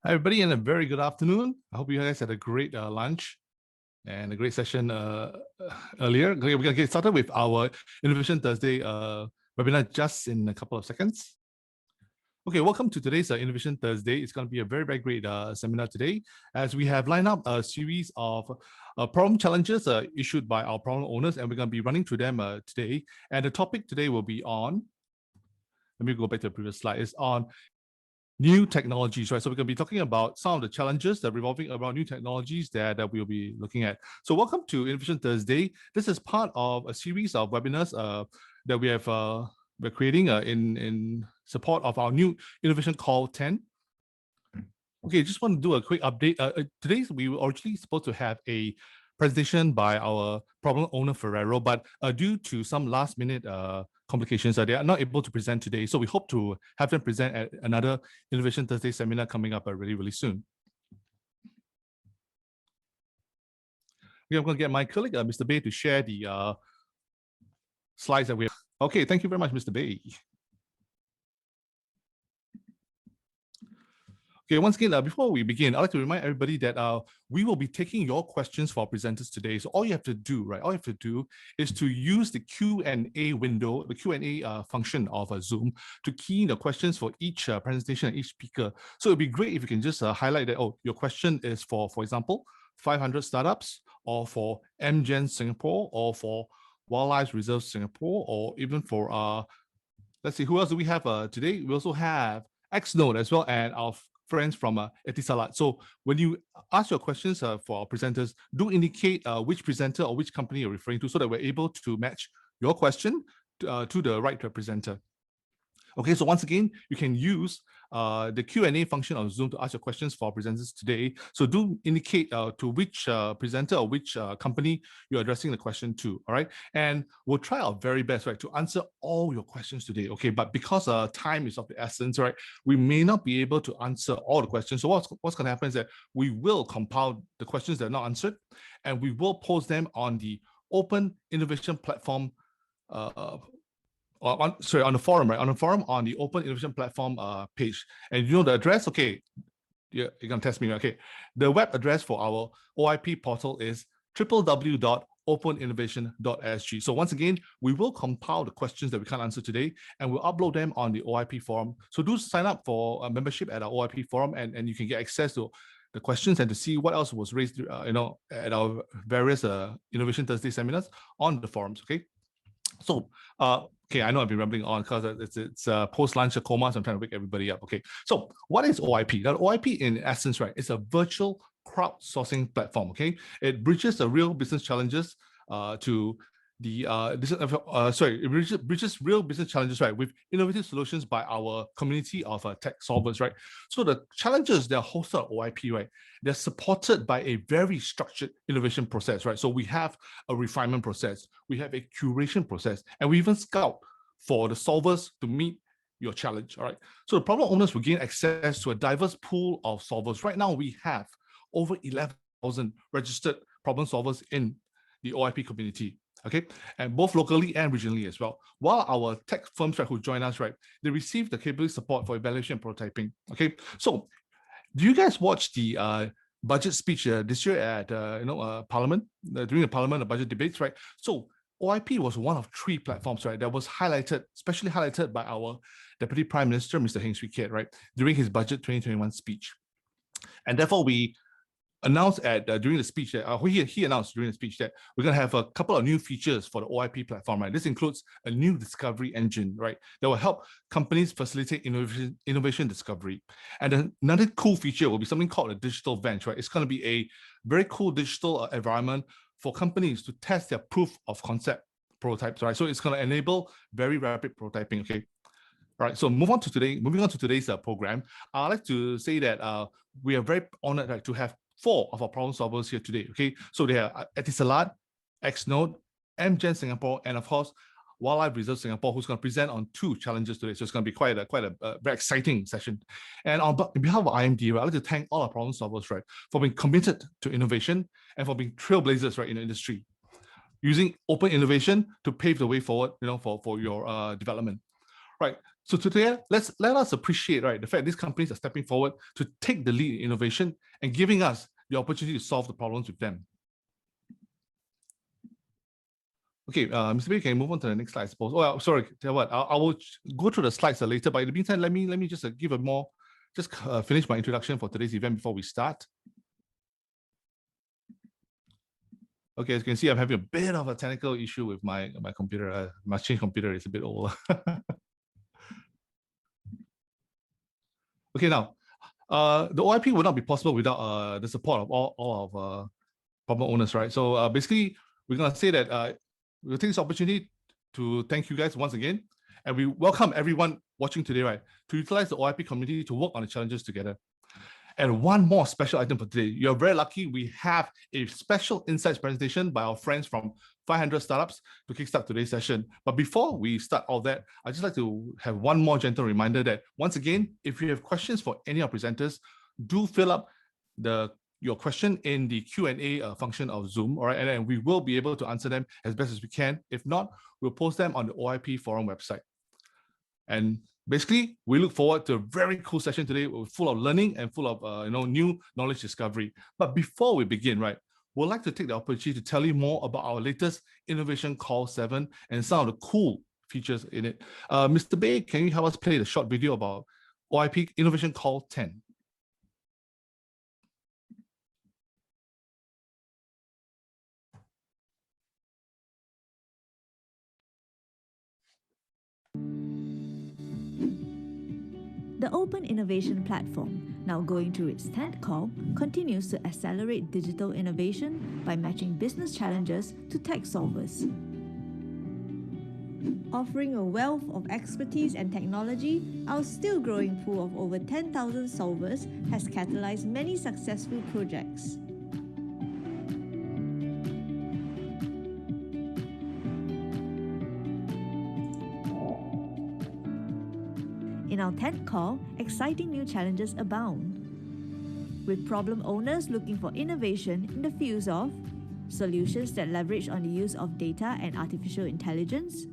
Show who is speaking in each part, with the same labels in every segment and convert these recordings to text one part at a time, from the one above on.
Speaker 1: Hi, everybody, and a very good afternoon. I hope you guys had a great lunch and a great session earlier. Okay, we're going to get started with our Innovation Thursday webinar just in a couple of seconds. Okay, welcome to today's Innovation Thursday. It's going to be a very, very great seminar today, as we have lined up a series of problem challenges issued by our problem owners, and we're going to be running through them today. And the topic today will be on, let me go back to the previous slide, is on new technologies, right? So we're going to be talking about some of the challenges that are revolving around new technologies that we'll be looking at. So welcome to Innovation Thursday. This is part of a series of webinars that we have we're creating in support of our new Innovation Call 10. Okay, just want to do a quick update. Today we were originally supposed to have a presentation by our problem owner Ferrero, but due to some last minute complications, they are not able to present today. So we hope to have them present at another Innovation Thursday seminar coming up really, really soon. Okay, I'm going to get my colleague, Mr. Bay, to share the slides that we have. Okay, thank you very much, Mr. Bay. Okay, once again, before we begin, I'd like to remind everybody that we will be taking your questions for our presenters today. So all you have to do, right, all you have to do is to use the Q&A window, the Q&A function of Zoom to key in the questions for each presentation and each speaker. So it'd be great if you can just highlight that, oh, your question is for example, 500 startups, or for MGen Singapore, or for Wildlife Reserve Singapore, or even for, let's see, who else do we have today? We also have Xnode as well, and our friends from Etisalat. So when you ask your questions for our presenters, do indicate which presenter or which company you're referring to so that we're able to match your question to the right presenter. Okay, so once again, you can use the Q&A function of Zoom to ask your questions for our presenters today. So do indicate to which presenter or which company you're addressing the question to, all right? And we'll try our very best, right, to answer all your questions today, okay? But because time is of the essence, right, we may not be able to answer all the questions. So what's going to happen is that we will compile the questions that are not answered, and we will post them on the Open Innovation Platform on the forum, right? On the forum on the Open Innovation Platform page. And you know the address? Okay, you're gonna test me, right? Okay. The web address for our OIP portal is www.openinnovation.sg. So once again, we will compile the questions that we can't answer today, and we'll upload them on the OIP forum. So do sign up for a membership at our OIP forum, and you can get access to the questions and to see what else was raised, at our various Innovation Thursday seminars on the forums. Okay. So, okay, I know I've been rambling on because it's post-lunch coma, so I'm trying to wake everybody up. Okay, so what is OIP? Now, OIP, in essence, right, is a virtual crowdsourcing platform. Okay, it bridges the real business challenges to the it bridges real business challenges, right, with innovative solutions by our community of tech solvers, right? So the challenges that are hosted on OIP, right, they're supported by a very structured innovation process, right? So we have a refinement process, we have a curation process, and we even scout for the solvers to meet your challenge, all right? So the problem owners will gain access to a diverse pool of solvers. Right now, we have over 11,000 registered problem solvers in the OIP community. Okay, and both locally and regionally as well. While our tech firms, right, who join us, right, they receive the capability support for evaluation and prototyping. Okay, so do you guys watch the budget speech this year at Parliament, during the Parliament, the budget debates, right? So OIP was one of 3 platforms, right, that was highlighted, especially highlighted by our Deputy Prime Minister, Mr. Heng Swee Keat, right, during his budget 2021 speech. And therefore, we announced during the speech that he announced during the speech that we're going to have a couple of new features for the OIP platform, right? This includes a new discovery engine, right, that will help companies facilitate innovation discovery. And another cool feature will be something called a digital bench, right? It's going to be a very cool digital environment for companies to test their proof of concept prototypes, right? So it's going to enable very rapid prototyping. Okay. All right, so moving on to today's program, I'd like to say that we are very honored, right, to have 4 of our problem solvers here today. Okay, so they are Etisalat, Xnode, MGen Singapore, and of course, Wildlife Reserve Singapore, who's going to present on 2 challenges today. So it's going to be quite a very exciting session. And on behalf of IMD, right, I'd like to thank all our problem solvers, right, for being committed to innovation and for being trailblazers, right, in the industry, using open innovation to pave the way forward, for your development. Right. So today, let us appreciate, right, the fact these companies are stepping forward to take the lead in innovation and giving us the opportunity to solve the problems with them. Okay, Mr. B, can you move on to the next slide, I suppose? Oh, sorry, tell you what, I will go through the slides later, but in the meantime, let me just give a more, finish my introduction for today's event before we start. Okay, as you can see, I'm having a bit of a technical issue with my computer. My change computer is a bit old. Okay, now, the OIP would not be possible without the support of all of problem owners, right? So basically, we're going to say that we'll take this opportunity to thank you guys once again, and we welcome everyone watching today, right, to utilize the OIP community to work on the challenges together. And one more special item for today. You're very lucky. We have a special insights presentation by our friends from 500 Startups to kickstart today's session. But before we start all that, I'd just like to have one more gentle reminder that, once again, if you have questions for any of our presenters, do fill up your question in the Q&A function of Zoom, all right? And we will be able to answer them as best as we can. If not, we'll post them on the OIP forum website. And basically, we look forward to a very cool session today, full of learning and full of new knowledge discovery. But before we begin, right, we'd like to take the opportunity to tell you more about our latest Innovation Call 7 and some of the cool features in it. Mr. Bay, can you help us play the short video about OIP Innovation Call 10?
Speaker 2: The Open Innovation Platform, now going through its 10th call, continues to accelerate digital innovation by matching business challenges to tech solvers. Offering a wealth of expertise and technology, our still growing pool of over 10,000 solvers has catalyzed many successful projects. In our 10th call, exciting new challenges abound, with problem owners looking for innovation in the fields of solutions that leverage on the use of data and artificial intelligence,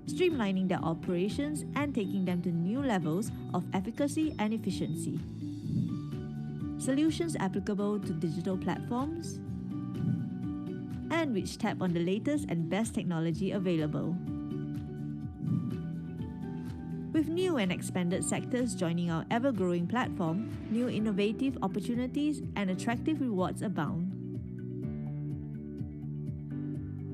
Speaker 2: streamlining their operations and taking them to new levels of efficacy and efficiency, solutions applicable to digital platforms, and which tap on the latest and best technology available. With new and expanded sectors joining our ever-growing platform, new innovative opportunities and attractive rewards abound.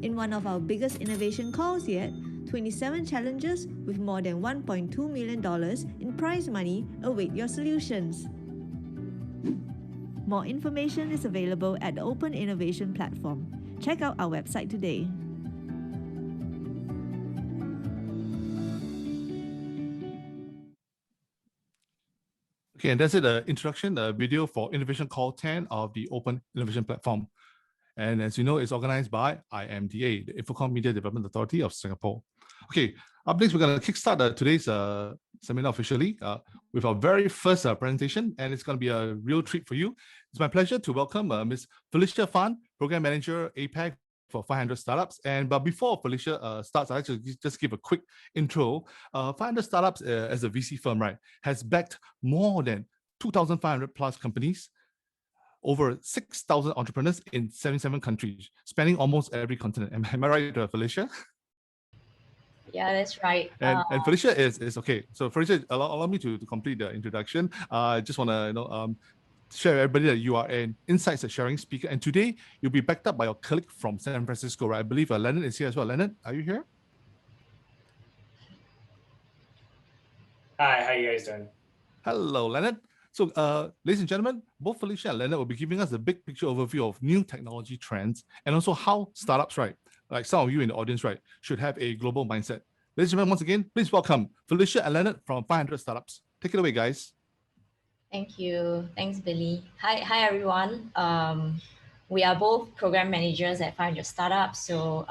Speaker 2: In one of our biggest innovation calls yet, 27 challenges with more than $1.2 million in prize money await your solutions. More information is available at the Open Innovation Platform. Check out our website today.
Speaker 1: Okay, and that's it, the introduction, the video for Innovation Call 10 of the Open Innovation Platform. And as you know, it's organized by IMDA, the Infocom Media Development Authority of Singapore. Okay, up next, we're going to kickstart today's seminar officially with our very first presentation, and it's going to be a real treat for you. It's my pleasure to welcome Ms. Felicia Fan, Program Manager APAC for 500 Startups. But before Felicia starts, I'd like to just give a quick intro. 500 Startups as a VC firm, right, has backed more than 2,500 plus companies, over 6,000 entrepreneurs in 77 countries, spanning almost every continent. Am I right, Felicia?
Speaker 3: Yeah, that's right.
Speaker 1: And Felicia is okay. So Felicia, allow me to complete the introduction. I just want to share with everybody that you are an insights sharing speaker, and today you'll be backed up by your colleague from San Francisco, right? I believe Leonard is here as well. Leonard, are you here?
Speaker 4: Hi, how you guys doing?
Speaker 1: Hello, Leonard. So, ladies and gentlemen, both Felicia and Leonard will be giving us a big picture overview of new technology trends and also how startups, right, like some of you in the audience, right, should have a global mindset. Ladies and gentlemen, once again, please welcome Felicia and Leonard from 500 Startups. Take it away, guys.
Speaker 3: Thank you. Thanks, Billy. Hi everyone. We are both program managers at 500 Startups. So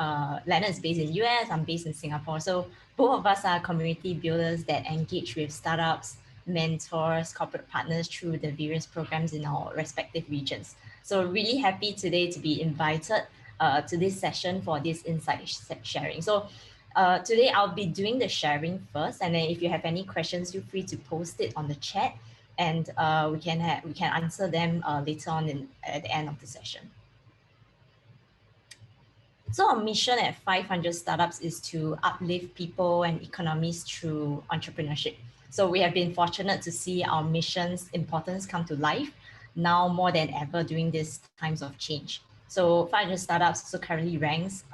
Speaker 3: Leonard is based in US, I'm based in Singapore. So both of us are community builders that engage with startups, mentors, corporate partners through the various programs in our respective regions. So really happy today to be invited to this session for this insight sharing. So Today, I'll be doing the sharing first, and then if you have any questions, feel free to post it on the chat, and we can answer them later on at the end of the session. So our mission at 500 Startups is to uplift people and economies through entrepreneurship. So we have been fortunate to see our mission's importance come to life now more than ever during these times of change. So 500 Startups also currently ranks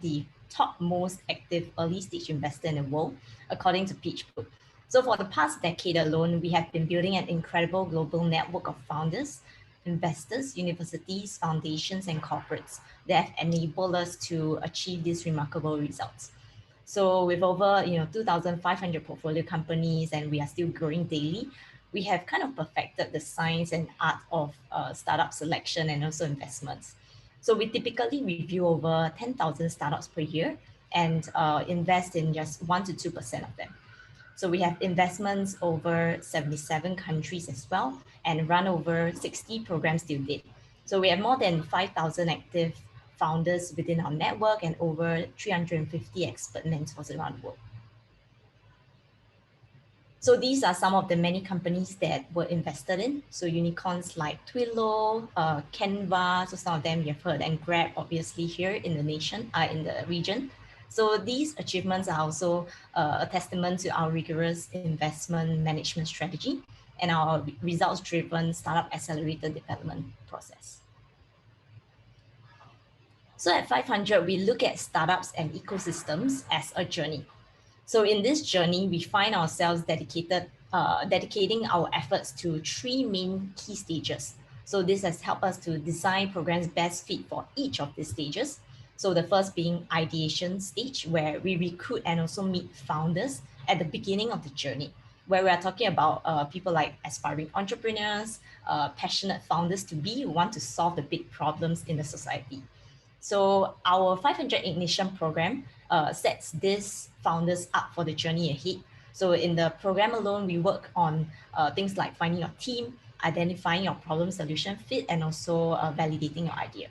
Speaker 3: the top most active early stage investor in the world, according to PitchBook. So for the past decade alone, we have been building an incredible global network of founders, investors, universities, foundations, and corporates that have enabled us to achieve these remarkable results. So with over 2,500 portfolio companies, and we are still growing daily, we have kind of perfected the science and art of startup selection and also investments. So we typically review over 10,000 startups per year and invest in just 1 to 2% of them. So we have investments over 77 countries as well and run over 60 programs till date. So we have more than 5,000 active founders within our network and over 350 expert mentors around the world. So these are some of the many companies that were invested in. So unicorns like Twilio, Canva, so some of them you've heard, and Grab, obviously here in the region. So these achievements are also a testament to our rigorous investment management strategy and our results-driven startup accelerator development process. So at 500, we look at startups and ecosystems as a journey. So in this journey, we find ourselves dedicating our efforts to 3 main key stages. So this has helped us to design programs best fit for each of these stages. So the first being ideation stage, where we recruit and also meet founders at the beginning of the journey, where we are talking about people like aspiring entrepreneurs, passionate founders to be who want to solve the big problems in the society. So our 500 Ignition program sets these founders up for the journey ahead. So in the program alone, we work on things like finding your team, identifying your problem solution fit, and also validating your idea.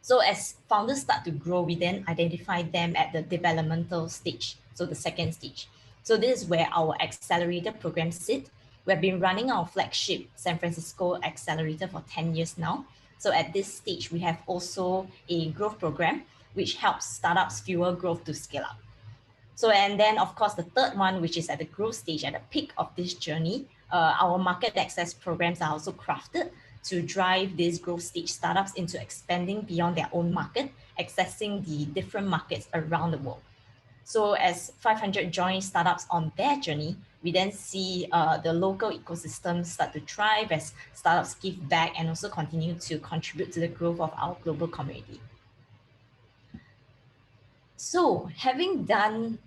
Speaker 3: So as founders start to grow, we then identify them at the developmental stage, so the second stage. So this is where our accelerator programs sit. We've been running our flagship San Francisco Accelerator for 10 years now. So at this stage, we have also a growth program, which helps startups fuel growth to scale up. So, and then of course, the third one, which is at the growth stage, at the peak of this journey, our market access programs are also crafted to drive these growth stage startups into expanding beyond their own market, accessing the different markets around the world. So as 500 join startups on their journey, we then see the local ecosystem start to thrive as startups give back and also continue to contribute to the growth of our global community. So having done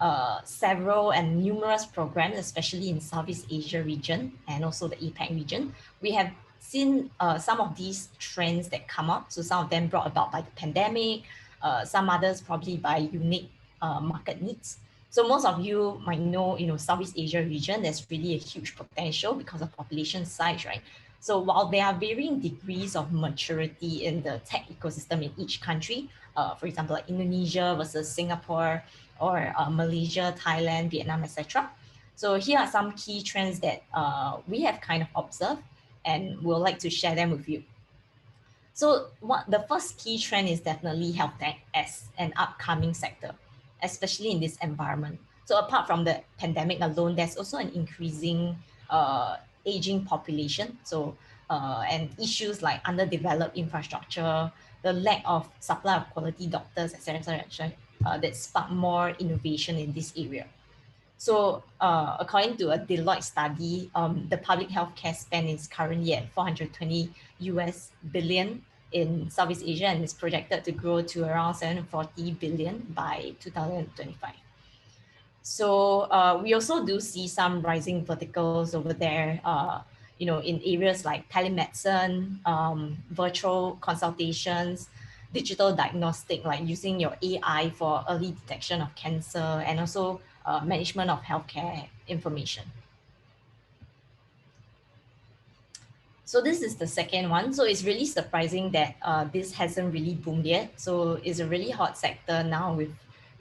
Speaker 3: several and numerous programs, especially in Southeast Asia region and also the APAC region, we have seen some of these trends that come up. So some of them brought about by the pandemic, some others probably by unique market needs. So most of you might know, Southeast Asia region, there's really a huge potential because of population size, right? So while there are varying degrees of maturity in the tech ecosystem in each country, for example, like Indonesia versus Singapore, or Malaysia, Thailand, Vietnam, etc. So here are some key trends that we have kind of observed and we'll like to share them with you. So the first key trend is definitely health tech as an upcoming sector, especially in this environment. So apart from the pandemic alone, there's also an increasing aging population. So and issues like underdeveloped infrastructure, the lack of supply of quality doctors, etc., that spark more innovation in this area. So according to a Deloitte study, the public healthcare spend is currently at 420 US billion in Southeast Asia and is projected to grow to around 740 billion by 2025. So we also do see some rising verticals over there, in areas like telemedicine, virtual consultations, digital diagnostic, like using your AI for early detection of cancer, and also management of healthcare information. So this is the second one. So it's really surprising that this hasn't really boomed yet. So it's a really hot sector now with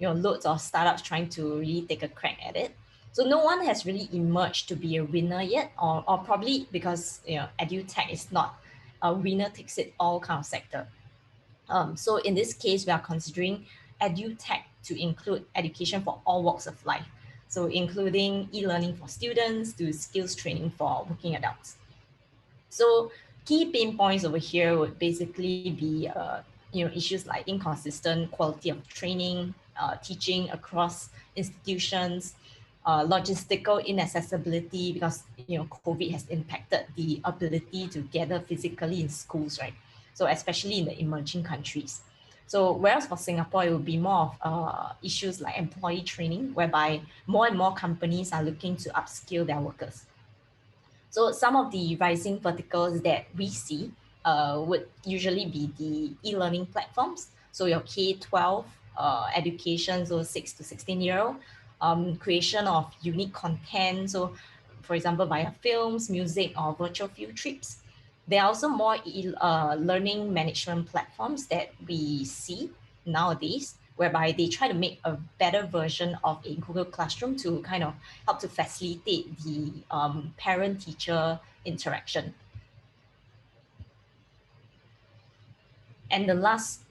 Speaker 3: loads of startups trying to really take a crack at it. So no one has really emerged to be a winner yet, or probably because edutech is not a winner takes it all kind of sector. So in this case, we are considering edutech to include education for all walks of life. So including e-learning for students to skills training for working adults. So key pain points over here would basically be issues like inconsistent quality of training, teaching across institutions, logistical inaccessibility because COVID has impacted the ability to gather physically in schools, right? So especially in the emerging countries. So whereas for Singapore, it would be more of issues like employee training, whereby more and more companies are looking to upskill their workers. So some of the rising verticals that we see would usually be the e-learning platforms. So your K-12 education, so 6 to 16-year-old, creation of unique content. So for example, via films, music, or virtual field trips. There are also more learning management platforms that we see nowadays, whereby they try to make a better version of a Google Classroom to kind of help to facilitate the parent-teacher interaction. And the last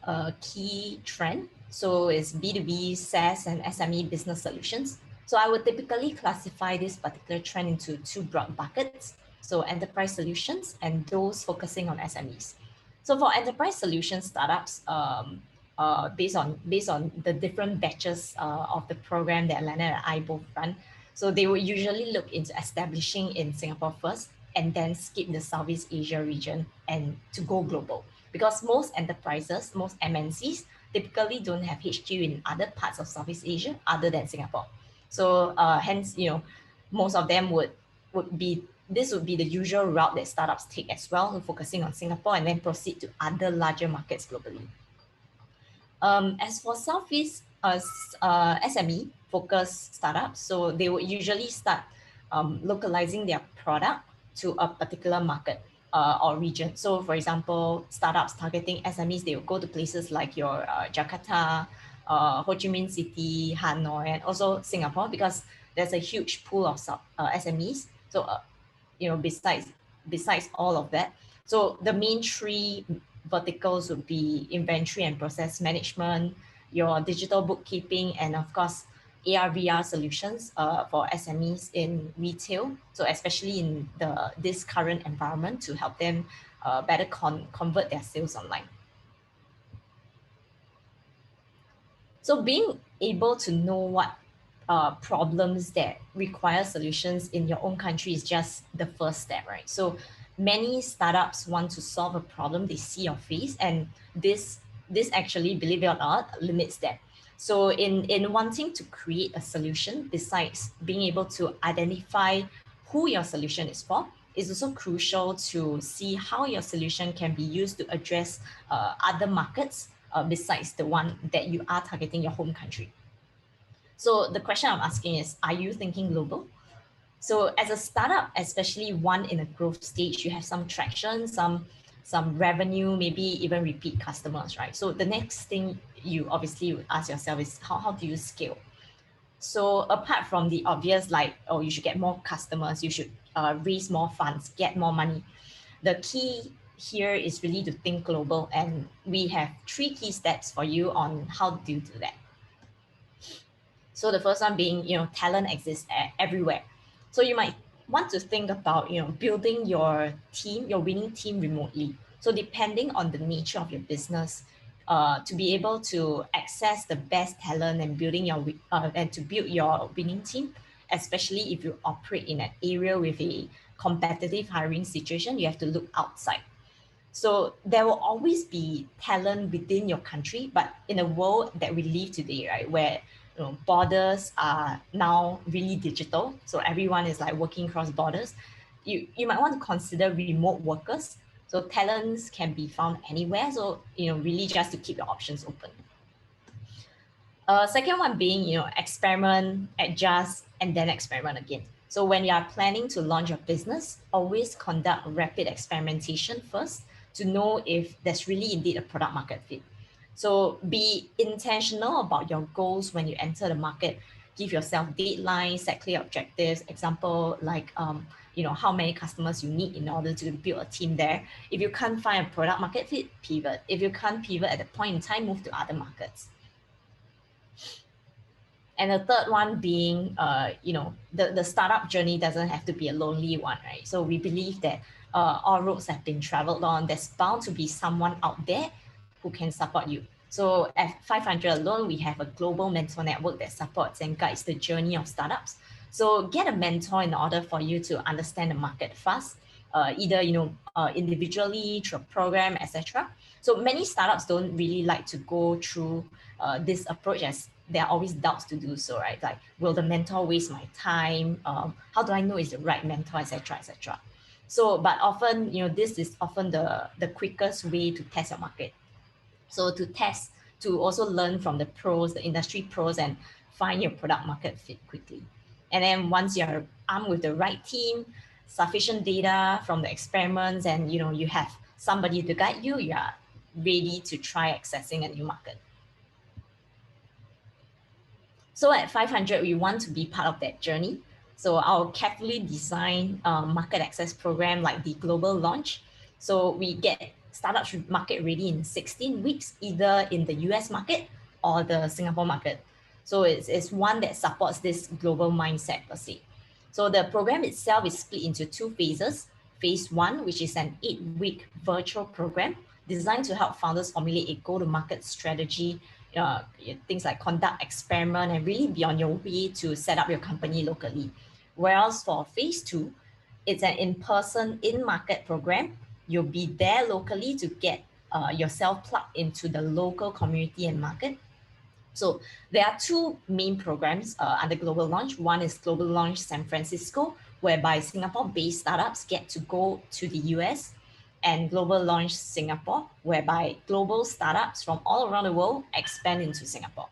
Speaker 3: key trend, so is B2B, SaaS, and SME business solutions. So I would typically classify this particular trend into two broad buckets. So enterprise solutions and those focusing on SMEs. So for enterprise solution startups, based on the different batches of the program that Leonard and I both run, so they will usually look into establishing in Singapore first and then skip the Southeast Asia region and to go global. Because most enterprises, most MNCs, typically don't have HQ in other parts of Southeast Asia other than Singapore. So hence, most of them would be the usual route that startups take as well, focusing on Singapore and then proceed to other larger markets globally. As for Southeast SME focused startups, so they would usually start localizing their product to a particular market or region. So for example, startups targeting SMEs, they will go to places like your Jakarta, Ho Chi Minh City, Hanoi, and also Singapore, because there's a huge pool of SMEs. So, besides all of that, so the main three verticals would be inventory and process management, your digital bookkeeping, and of course, AR/VR solutions for SMEs in retail. So especially in this current environment to help them better convert their sales online. So being able to know what problems that require solutions in your own country is just the first step, right? So many startups want to solve a problem they see or face, and this actually, believe it or not, limits them. So in wanting to create a solution, besides being able to identify who your solution is for, it's also crucial to see how your solution can be used to address other markets besides the one that you are targeting your home country. So the question I'm asking is, are you thinking global? So as a startup, especially one in a growth stage, you have some traction, some revenue, maybe even repeat customers, right? So the next thing you obviously would ask yourself is, how do you scale? So apart from the obvious, like, oh, you should get more customers, you should raise more funds, get more money, the key here is really to think global. And we have 3 key steps for you on how do you do that. So the first one being, talent exists everywhere. So you might want to think about, building your team, your winning team remotely. So depending on the nature of your business, to be able to access the best talent and and to build your winning team, especially if you operate in an area with a competitive hiring situation, you have to look outside. So there will always be talent within your country, but in a world that we live today, right, where borders are now really digital, so everyone is like working across borders, you might want to consider remote workers. So talents can be found anywhere. So really just to keep your options open. Second one being experiment, adjust, and then experiment again. So when you are planning to launch your business, always conduct rapid experimentation first to know if there's really indeed a product market fit. So be intentional about your goals when you enter the market. Give yourself deadlines, set clear objectives. Example, like how many customers you need in order to build a team there. If you can't find a product market fit, pivot. If you can't pivot at that point in time, move to other markets. And the third one being, the startup journey doesn't have to be a lonely one, right? So we believe that all roads have been traveled on. There's bound to be someone out there who can support you. So at 500 alone, we have a global mentor network that supports and guides the journey of startups. So get a mentor in order for you to understand the market fast, either individually, through a program, etc. So many startups don't really like to go through this approach, as there are always doubts to do so, right? Like, will the mentor waste my time? How do I know it's the right mentor, etc., etc. So, but often, this is often the quickest way to test your market. So to test, to also learn from the pros, the industry pros, and find your product market fit quickly. And then once you're armed with the right team, sufficient data from the experiments, and you have somebody to guide you, you are ready to try accessing a new market. So at 500, we want to be part of that journey. So our carefully designed market access program, like the global launch. So we get startups market ready in 16 weeks, either in the US market or the Singapore market. So it's one that supports this global mindset per se. So the program itself is split into 2 phases. Phase 1, which is an 8-week virtual program designed to help founders formulate a go-to-market strategy, things like conduct experiment and really be on your way to set up your company locally. Whereas for phase 2, it's an in-person, in-market program. You'll be there locally to get yourself plugged into the local community and market. So there are 2 main programs under Global Launch. One is Global Launch San Francisco, whereby Singapore-based startups get to go to the US, and Global Launch Singapore, whereby global startups from all around the world expand into Singapore.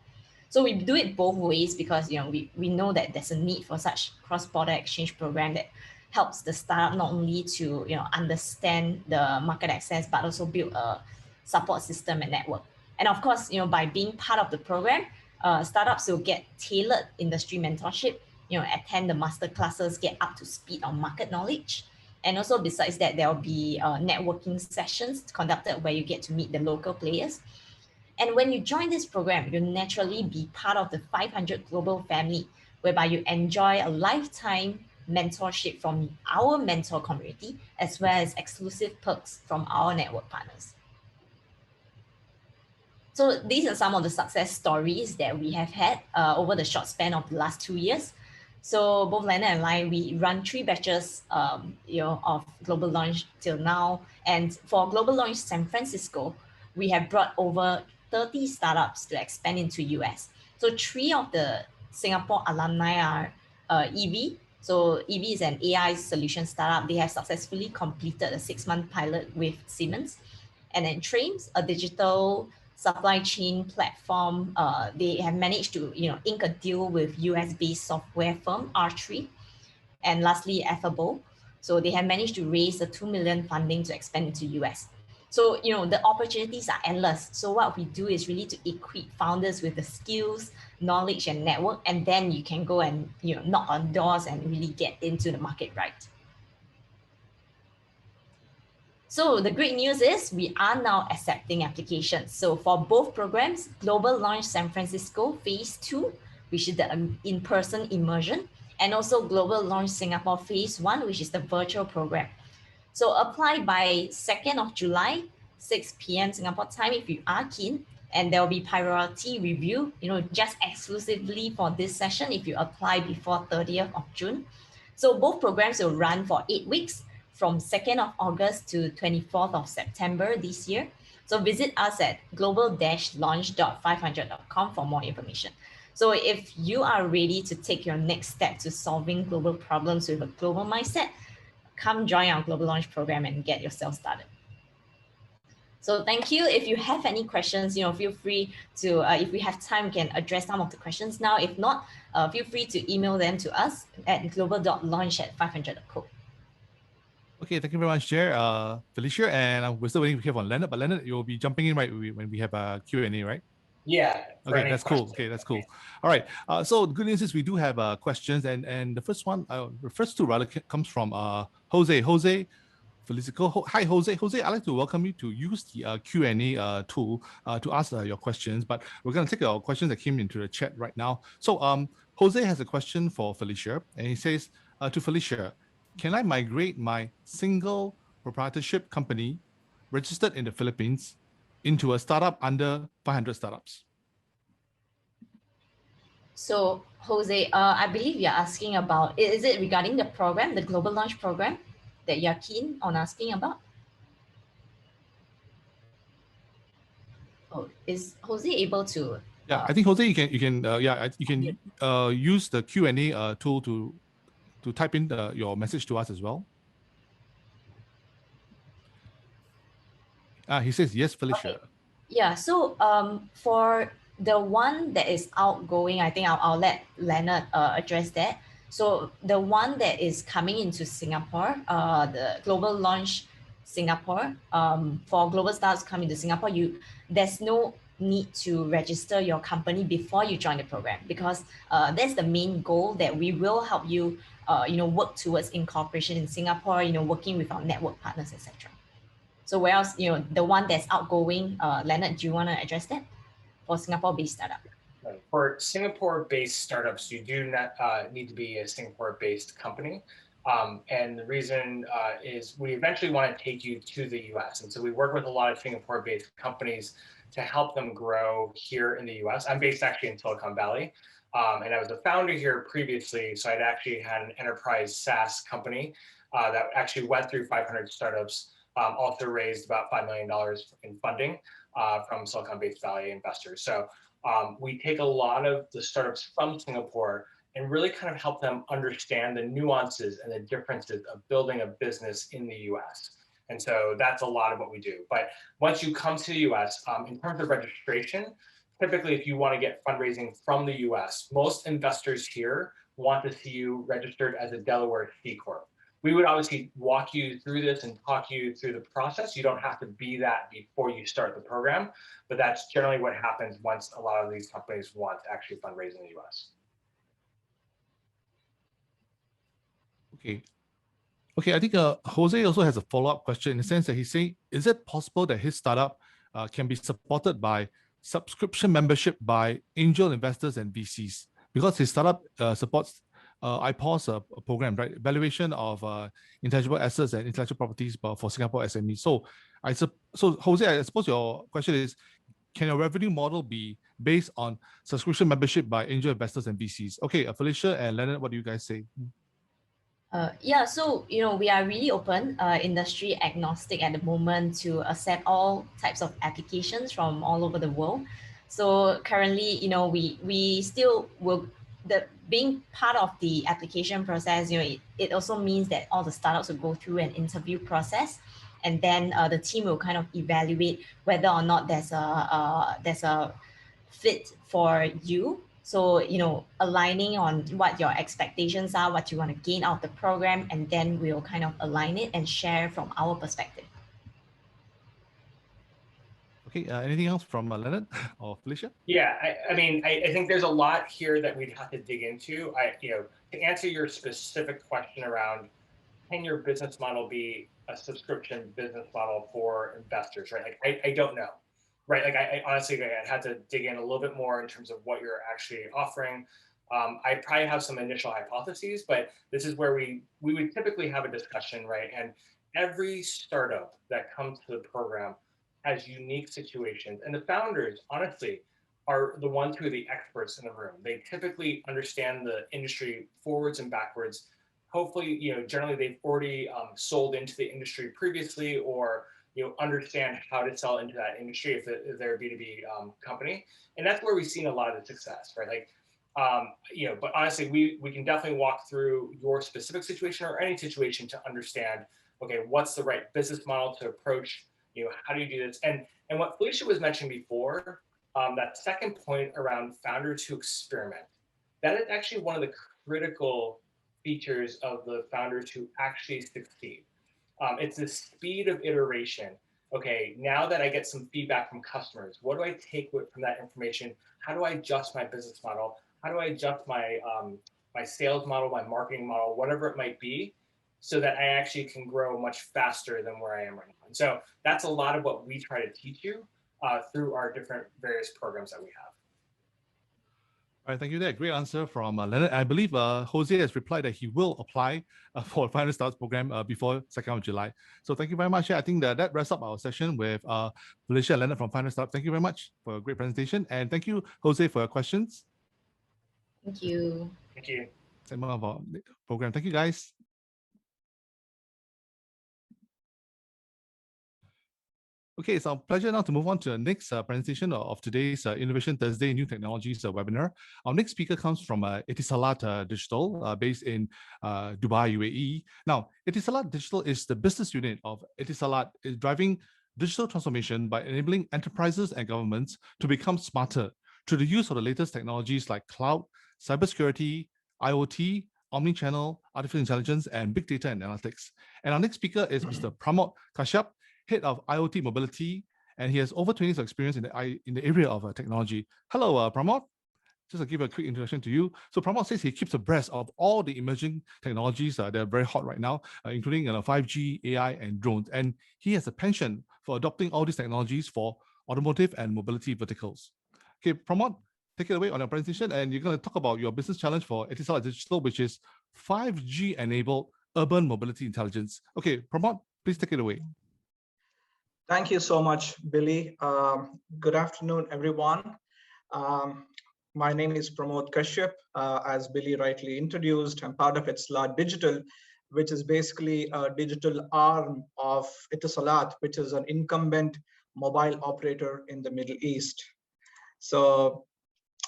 Speaker 3: So we do it both ways because we know that there's a need for such cross-border exchange program that helps the startup not only to understand the market access, but also build a support system and network. And of course, by being part of the program, startups will get tailored industry mentorship, attend the master classes, get up to speed on market knowledge. And also besides that, there will be networking sessions conducted where you get to meet the local players. And when you join this program, you'll naturally be part of the 500 Global family, whereby you enjoy a lifetime mentorship from our mentor community, as well as exclusive perks from our network partners. So these are some of the success stories that we have had over the short span of the last 2 years. So both Leonard and I, we run 3 batches, of Global Launch till now. And for Global Launch San Francisco, we have brought over 30 startups to expand into US. So 3 of the Singapore alumni are EV. So EV is an AI solution startup. They have successfully completed a 6-month pilot with Siemens. And then Trains, a digital supply chain platform. They have managed to ink a deal with US-based software firm R3. And lastly, Affable. So they have managed to raise the 2 million funding to expand into US. So the opportunities are endless. So what we do is really to equip founders with the skills, knowledge, and network, and then you can go and knock on doors and really get into the market right. So the great news is we are now accepting applications. So for both programs, Global Launch San Francisco Phase 2, which is the in-person immersion, and also Global Launch Singapore Phase 1, which is the virtual program. So apply by 2nd of July, 6 p.m. Singapore time if you are keen, and there will be priority review, just exclusively for this session if you apply before 30th of June. So both programs will run for 8 weeks, from 2nd of August to 24th of September this year. So visit us at global-launch.500.com for more information. So if you are ready to take your next step to solving global problems with a global mindset, come join our Global Launch program and get yourself started. So thank you. If you have any questions, feel free to, if we have time, we can address some of the questions now. If not, feel free to email them to us at global.launch@500.co.
Speaker 1: Okay, thank you very much, Chair. Felicia, and we're still waiting to hear from Leonard, but Leonard, you'll be jumping in right when we have a Q&A, right?
Speaker 4: Yeah.
Speaker 1: Okay, that's cool. Okay, that's cool. All right. So the good news is we do have questions, and the first one, the first two rather comes from Jose. Jose, Felicia. Hi, Jose. Jose, I'd like to welcome you to use the Q&A tool to ask your questions, but we're going to take our questions that came into the chat right now. So Jose has a question for Felicia, and he says to Felicia, can I migrate my single proprietorship company registered in the Philippines into a startup under 500 startups?
Speaker 3: So, Jose, I believe you're asking about, is it regarding the program, the Global Launch Program that you're keen on asking about? Oh, is Jose able to?
Speaker 1: Yeah, I think Jose, you can use the Q&A tool to type in your message to us as well. He says yes, Felicia.
Speaker 3: Okay. Yeah. So for the one that is outgoing, I think I'll let Leonard address that. So the one that is coming into Singapore, the Global Launch Singapore, for global startups coming to Singapore, there's no need to register your company before you join the program, because that's the main goal, that we will help you, work towards incorporation in Singapore, working with our network partners, etc. So whereas, the one that's outgoing, Leonard, do you want to address that for Singapore-based startup?
Speaker 4: For Singapore-based startups, you do not need to be a Singapore-based company. And the reason is we eventually want to take you to the US. And so we work with a lot of Singapore-based companies to help them grow here in the US. I'm based actually in Silicon Valley. And I was a founder here previously. So I'd actually had an enterprise SaaS company that actually went through 500 startups, also raised about $5 million in funding from Silicon Valley investors. So we take a lot of the startups from Singapore and really kind of help them understand the nuances and the differences of building a business in the US. And so that's a lot of what we do. But once you come to the US, in terms of registration, typically if you want to get fundraising from the US, most investors here want to see you registered as a Delaware C Corp. We would obviously walk you through this and talk you through the process. You don't have to be that before you start the program, but that's generally what happens once a lot of these companies want to actually fundraise in the US.
Speaker 1: Okay, I think Jose also has a follow-up question in the sense that he's saying, is it possible that his startup can be supported by subscription membership by angel investors and VCs? Because his startup supports IPOS program, right? Valuation of intangible assets and intellectual properties for Singapore SMEs. So Jose, I suppose your question is, can your revenue model be based on subscription membership by angel investors and VCs? Okay, Felicia and Leonard, what do you guys say?
Speaker 3: Yeah, so we are really open, industry agnostic at the moment, to accept all types of applications from all over the world. So currently, we still will, being part of the application process, it also means that all the startups will go through an interview process, and then the team will kind of evaluate whether or not there's a fit for you. So, aligning on what your expectations are, what you want to gain out of the program, and then we'll kind of align it and share from our perspective.
Speaker 1: Okay, anything else from Leonard or Felicia?
Speaker 4: Yeah, I mean, I think there's a lot here that we'd have to dig into. To answer your specific question around, can your business model be a subscription business model for investors, right? Like, I don't know. Right, like I honestly, I had to dig in a little bit more in terms of what you're actually offering. I probably have some initial hypotheses, but this is where we would typically have a discussion, right? And every startup that comes to the program has unique situations, and the founders, honestly, are the ones who are the experts in the room. They typically understand the industry forwards and backwards. Hopefully, generally they've already sold into the industry previously, or understand how to sell into that industry if they're a B2B company. And that's where we've seen a lot of the success, right? Like, but honestly, we can definitely walk through your specific situation or any situation to understand, okay, what's the right business model to approach, how do you do this? And what Felicia was mentioning before, that second point around founders who experiment, that is actually one of the critical features of the founders who actually succeed. It's the speed of iteration. Okay, now that I get some feedback from customers, what do I take from that information? How do I adjust my business model? How do I adjust my my sales model, my marketing model, whatever it might be, so that I actually can grow much faster than where I am right now? And so that's a lot of what we try to teach you through our different various programs that we have.
Speaker 1: All right, thank you. That great answer from Leonard. I believe Jose has replied that he will apply for 500 Stars program before 2nd of July. So thank you very much. I think that wraps up our session with Felicia and Leonard from 500 Stars. Thank you very much for a great presentation. And thank you, Jose, for your questions.
Speaker 3: Thank you.
Speaker 4: Thank you.
Speaker 1: Segment of our program. Thank you, guys. Okay, it's our pleasure now to move on to the next presentation of today's Innovation Thursday New Technologies webinar. Our next speaker comes from Etisalat Digital, based in Dubai, UAE. Now, Etisalat Digital is the business unit of Etisalat, is driving digital transformation by enabling enterprises and governments to become smarter through the use of the latest technologies like cloud, cybersecurity, IoT, omnichannel, artificial intelligence, and big data and analytics. And our next speaker is Mr. Pramod Kashyap, Head of IoT Mobility, and he has over 20 years of experience in the area of technology. Hello, Pramod. Just to give a quick introduction to you. So Pramod says he keeps abreast of all the emerging technologies that are very hot right now, including 5G, AI, and drones. And he has a penchant for adopting all these technologies for automotive and mobility verticals. Okay, Pramod, take it away on your presentation, and you're going to talk about your business challenge for Etisalat Digital, which is 5G-enabled urban mobility intelligence. Okay, Pramod, please take it away.
Speaker 5: Thank you so much, Billy. Good afternoon, everyone. My name is Pramod Kashyap. As Billy rightly introduced, I'm part of Etisalat Digital, which is basically a digital arm of Etisalat, which is an incumbent mobile operator in the Middle East. So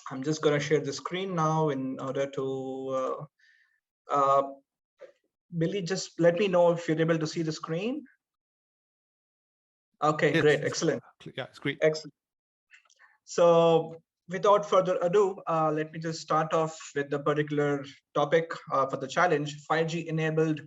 Speaker 5: I'm just going to share the screen now in order to, Billy, just let me know if you're able to see the screen. Okay, great, excellent.
Speaker 1: Yeah, it's great.
Speaker 5: Excellent. So without further ado, let me just start off with the particular topic for the challenge, 5G-enabled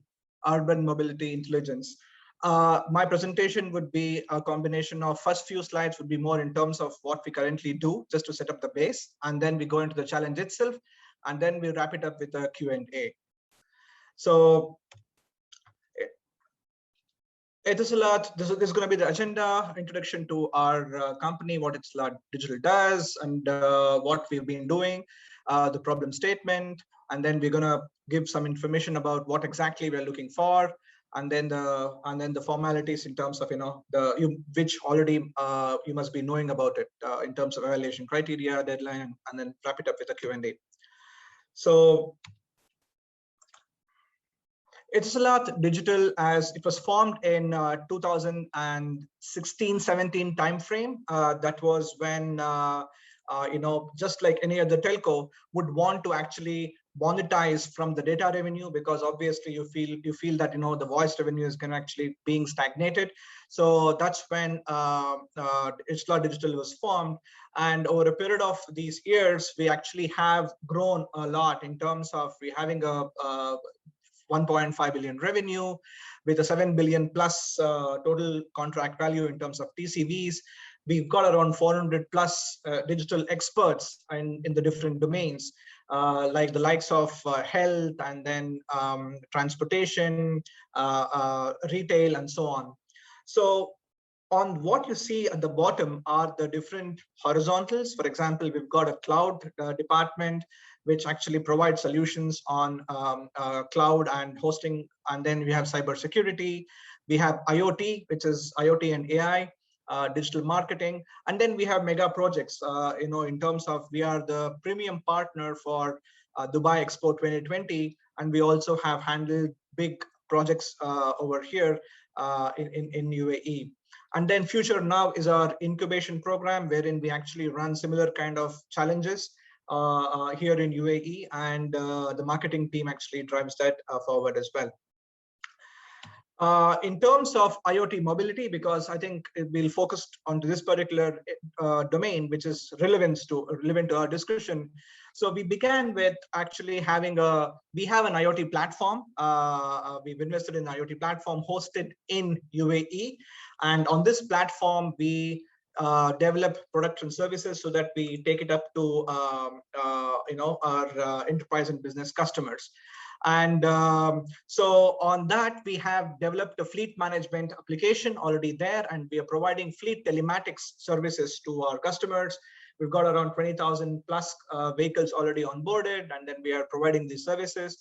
Speaker 5: urban mobility intelligence. My presentation would be a combination of first few slides would be more in terms of what we currently do, just to set up the base, and then we go into the challenge itself, and then we wrap it up with a Q&A. So Etisalat, this is going to be the agenda, introduction to our company, what Etisalat Digital does, and what we've been doing, the problem statement, and then we're going to give some information about what exactly we're looking for, and then the formalities in terms of which already you must be knowing about it in terms of evaluation criteria, deadline, and then wrap it up with a Q&A. So Etisalat Digital, as it was formed in 2016-17 timeframe. That was when just like any other telco would want to actually monetize from the data revenue, because obviously you feel that the voice revenue is going to actually being stagnated. So that's when Etisalat Digital was formed, and over a period of these years we actually have grown a lot in terms of we having a 1.5 billion revenue with a 7 billion plus total contract value in terms of TCVs. We've got around 400 plus digital experts in the different domains, like the likes of health, and then transportation, retail, and so on. So on what you see at the bottom are the different horizontals. For example, we've got a cloud department, which actually provides solutions on cloud and hosting. And then we have cybersecurity. We have IoT, which is IoT and AI, digital marketing. And then we have mega projects, in terms of we are the premium partner for Dubai Expo 2020. And we also have handled big projects over here in UAE. And then Future Now is our incubation program, wherein we actually run similar kind of challenges here in UAE, and the marketing team actually drives that forward as well. In terms of IoT mobility, because I think we'll focus on this particular domain, which is relevant to our discussion. So we began with actually we have an IoT platform. We've invested in an IoT platform hosted in UAE. And on this platform, we develop products and services so that we take it up to our enterprise and business customers. And so on that, we have developed a fleet management application already there, and we are providing fleet telematics services to our customers. We've got around 20,000 plus vehicles already onboarded, and then we are providing these services.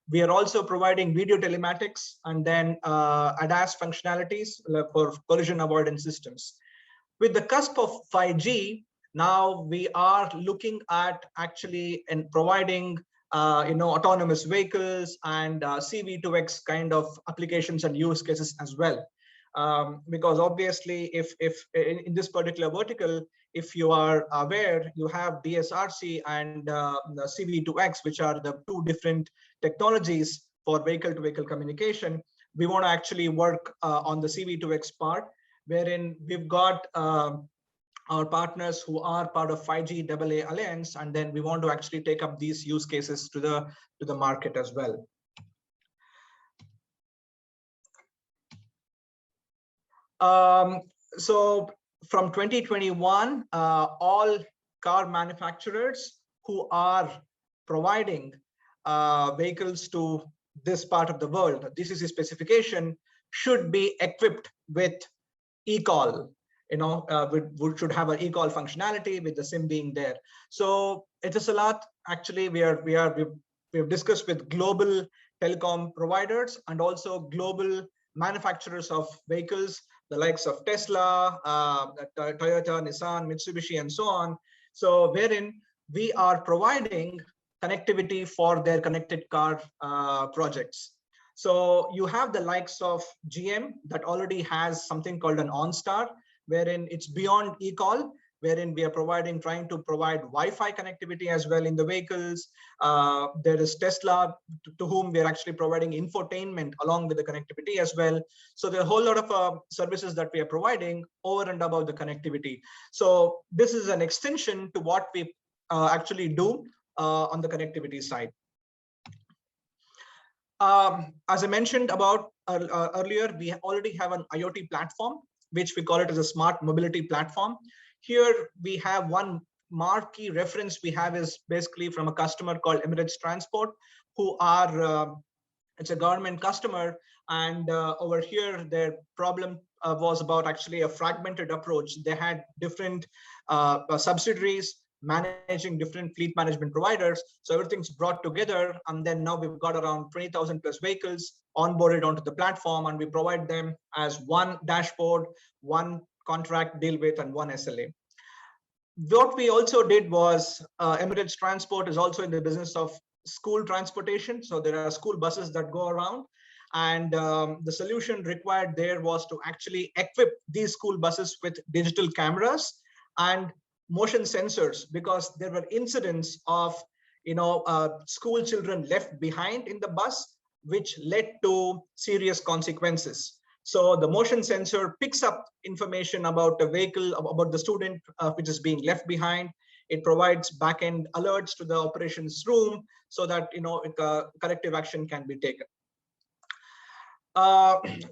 Speaker 5: We are also providing video telematics and then ADAS functionalities for collision avoidance systems. With the cusp of 5G, now we are looking at actually providing autonomous vehicles and CV2X kind of applications and use cases as well. Because obviously, if in this particular vertical, if you are aware, you have DSRC and the CV2X, which are the two different technologies for vehicle-to-vehicle communication. We want to actually work on the CV2X part, wherein we've got our partners who are part of 5G AA Alliance, and then we want to actually take up these use cases to the market as well. So from 2021, all car manufacturers who are providing vehicles to this part of the world, this is a specification, should be equipped with eCall. We should have an eCall functionality with the SIM being there. So Etisalat, actually, we've discussed with global telecom providers and also global manufacturers of vehicles, the likes of Tesla, Toyota, Nissan, Mitsubishi, and so on. So wherein we are providing connectivity for their connected car projects. So you have the likes of GM that already has something called an OnStar, wherein it's beyond eCall, wherein we are trying to provide Wi-Fi connectivity as well in the vehicles. There is Tesla, to whom we are actually providing infotainment along with the connectivity as well. So there are a whole lot of services that we are providing over and above the connectivity. So this is an extension to what we actually do on the connectivity side. As I mentioned about earlier, we already have an IoT platform, which we call it as a smart mobility platform. Here we have one marquee reference we have is basically from a customer called Emirates Transport, who are, it's a government customer. And over here, their problem was about actually a fragmented approach. They had different subsidiaries managing different fleet management providers. So everything's brought together. And then now we've got around 20,000 plus vehicles onboarded onto the platform, and we provide them as one dashboard, one contract deal with, and one SLA. What we also did was Emirates Transport is also in the business of school transportation. So there are school buses that go around, and the solution required there was to actually equip these school buses with digital cameras and motion sensors, because there were incidents of school children left behind in the bus, which led to serious consequences. So the motion sensor picks up information about the vehicle, about the student which is being left behind. It provides back-end alerts to the operations room so that corrective action can be taken.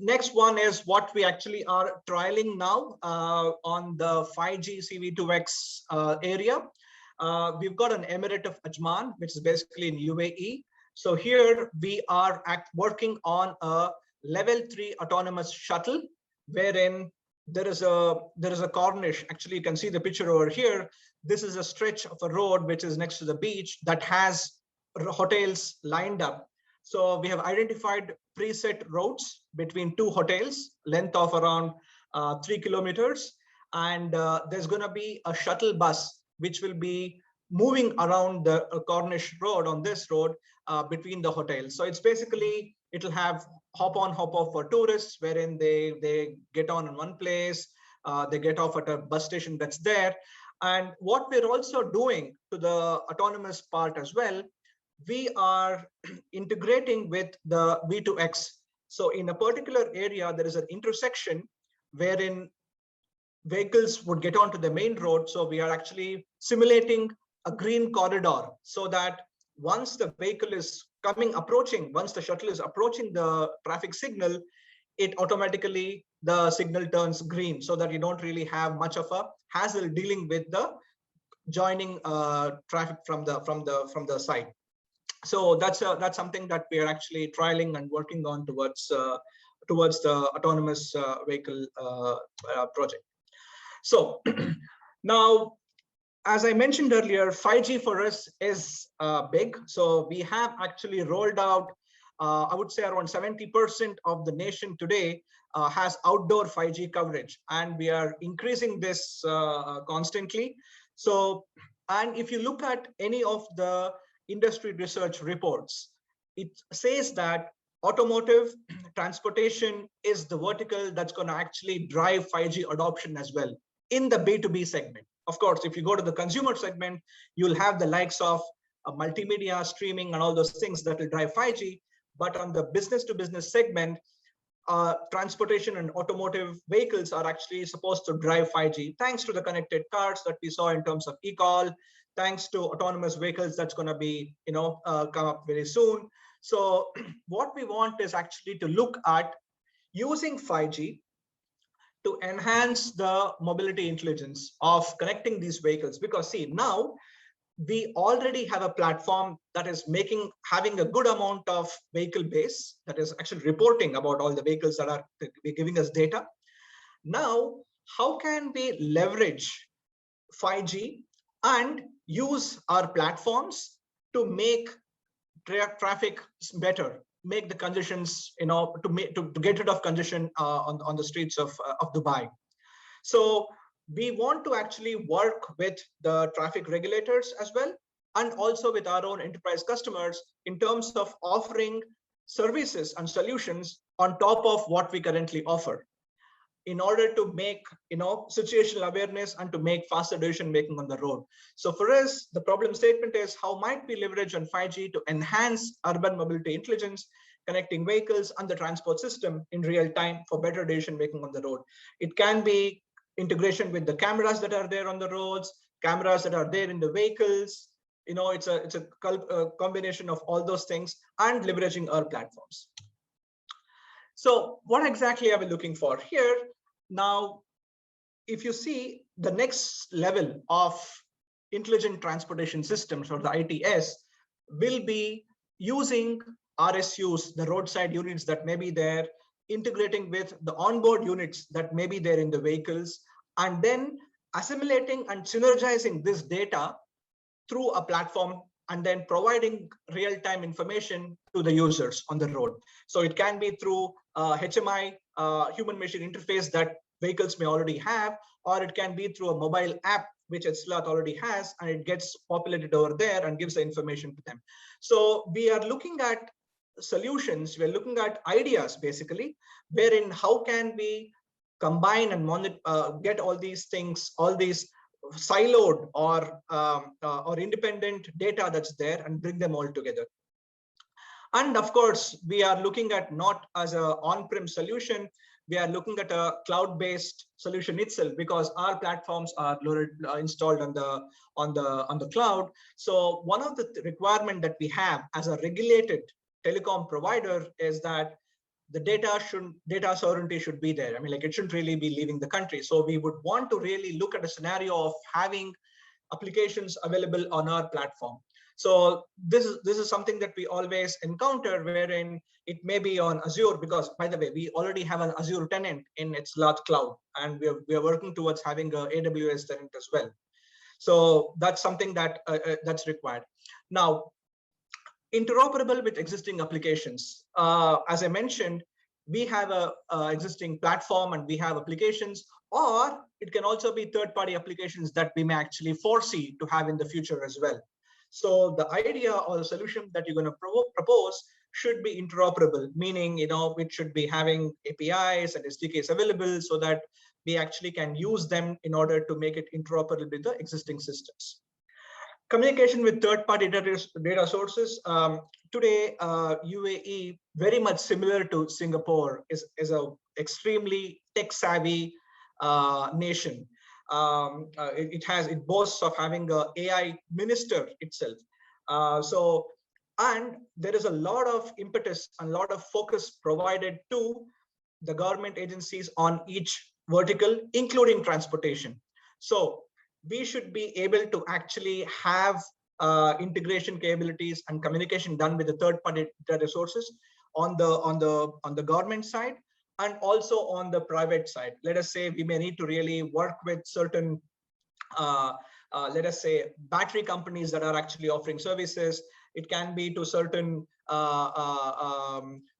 Speaker 5: Next one is what we actually are trialing now on the 5G CV2X area. We've got an Emirate of Ajman, which is basically in UAE. So here we are working on a level 3 autonomous shuttle, wherein there is a corniche. Actually, you can see the picture over here. This is a stretch of a road which is next to the beach that has hotels lined up. So we have identified preset routes between two hotels, length of around 3 kilometers. And there's going to be a shuttle bus, which will be moving around the Corniche road on this road between the hotels. So it's basically, it'll have hop on, hop off for tourists, wherein they get on in one place, they get off at a bus station that's there. And what we're also doing to the autonomous part as well, we are integrating with the V2X. So in a particular area, there is an intersection wherein vehicles would get onto the main road. So we are actually simulating a green corridor so that once the vehicle is approaching, once the shuttle is approaching the traffic signal, it automatically, the signal turns green so that you don't really have much of a hassle dealing with the joining traffic from the side. So that's something that we are actually trialing and working on towards the autonomous vehicle project. So now, as I mentioned earlier, 5G for us is big. So we have actually rolled out, I would say around 70% of the nation today has outdoor 5G coverage, and we are increasing this constantly. So, and if you look at any of the industry research reports, it says that automotive transportation is the vertical that's going to actually drive 5G adoption as well in the B2B segment. Of course, if you go to the consumer segment, you'll have the likes of multimedia, streaming, and all those things that will drive 5G. But on the business to business segment, transportation and automotive vehicles are actually supposed to drive 5G, thanks to the connected cars that we saw in terms of eCall, thanks to autonomous vehicles that's going to be, come up very soon. So what we want is actually to look at using 5G to enhance the mobility intelligence of connecting these vehicles. Because see, now we already have a platform that is having a good amount of vehicle base that is actually reporting about all the vehicles that are giving us data. Now, how can we leverage 5G and use our platforms to make traffic better, make the conditions, to get rid of congestion on the streets of Dubai. So we want to actually work with the traffic regulators as well, and also with our own enterprise customers in terms of offering services and solutions on top of what we currently offer, in order to make situational awareness and to make faster decision making on the road. So for us, the problem statement is, how might we leverage on 5G to enhance urban mobility intelligence, connecting vehicles and the transport system in real time for better decision making on the road. It can be integration with the cameras that are there on the roads, cameras that are there in the vehicles. It's a combination of all those things, and leveraging our platforms. So what exactly are we looking for here? Now, if you see, the next level of intelligent transportation systems, or the ITS, will be using RSUs, the roadside units that may be there, integrating with the onboard units that may be there in the vehicles, and then assimilating and synergizing this data through a platform, and then providing real-time information to the users on the road. So it can be through HMI, human machine interface, that vehicles may already have, or it can be through a mobile app which Etisalat already has, and it gets populated over there and gives the information to them. So we are looking at solutions, we're looking at ideas basically, wherein how can we combine and get all these things, all these siloed or independent data that's there, and bring them all together. And of course, we are looking at not as an on-prem solution, we are looking at a cloud-based solution itself, because our platforms are installed on the cloud. So one of the requirements that we have as a regulated telecom provider is that the data sovereignty should be there. I mean, like, it shouldn't really be leaving the country. So we would want to really look at a scenario of having applications available on our platform. So this is something that we always encounter, wherein it may be on Azure, because by the way, we already have an Azure tenant in Etisalat Cloud, and we are working towards having a AWS tenant as well. So that's something that that's required. Now, interoperable with existing applications. As I mentioned, we have a existing platform and we have applications, or it can also be third-party applications that we may actually foresee to have in the future as well. So the idea or the solution that you're going to propose should be interoperable, meaning, it should be having APIs and SDKs available so that we actually can use them in order to make it interoperable with the existing systems. Communication with third-party data sources. Today, UAE, very much similar to Singapore, is a extremely tech-savvy nation. it boasts of having a AI minister itself. And there is a lot of impetus and a lot of focus provided to the government agencies on each vertical, including transportation. So we should be able to actually have integration capabilities and communication done with the third-party data sources on the government side and also on the private side. Let us say we may need to really work with certain let us say battery companies that are actually offering services. It can be to certain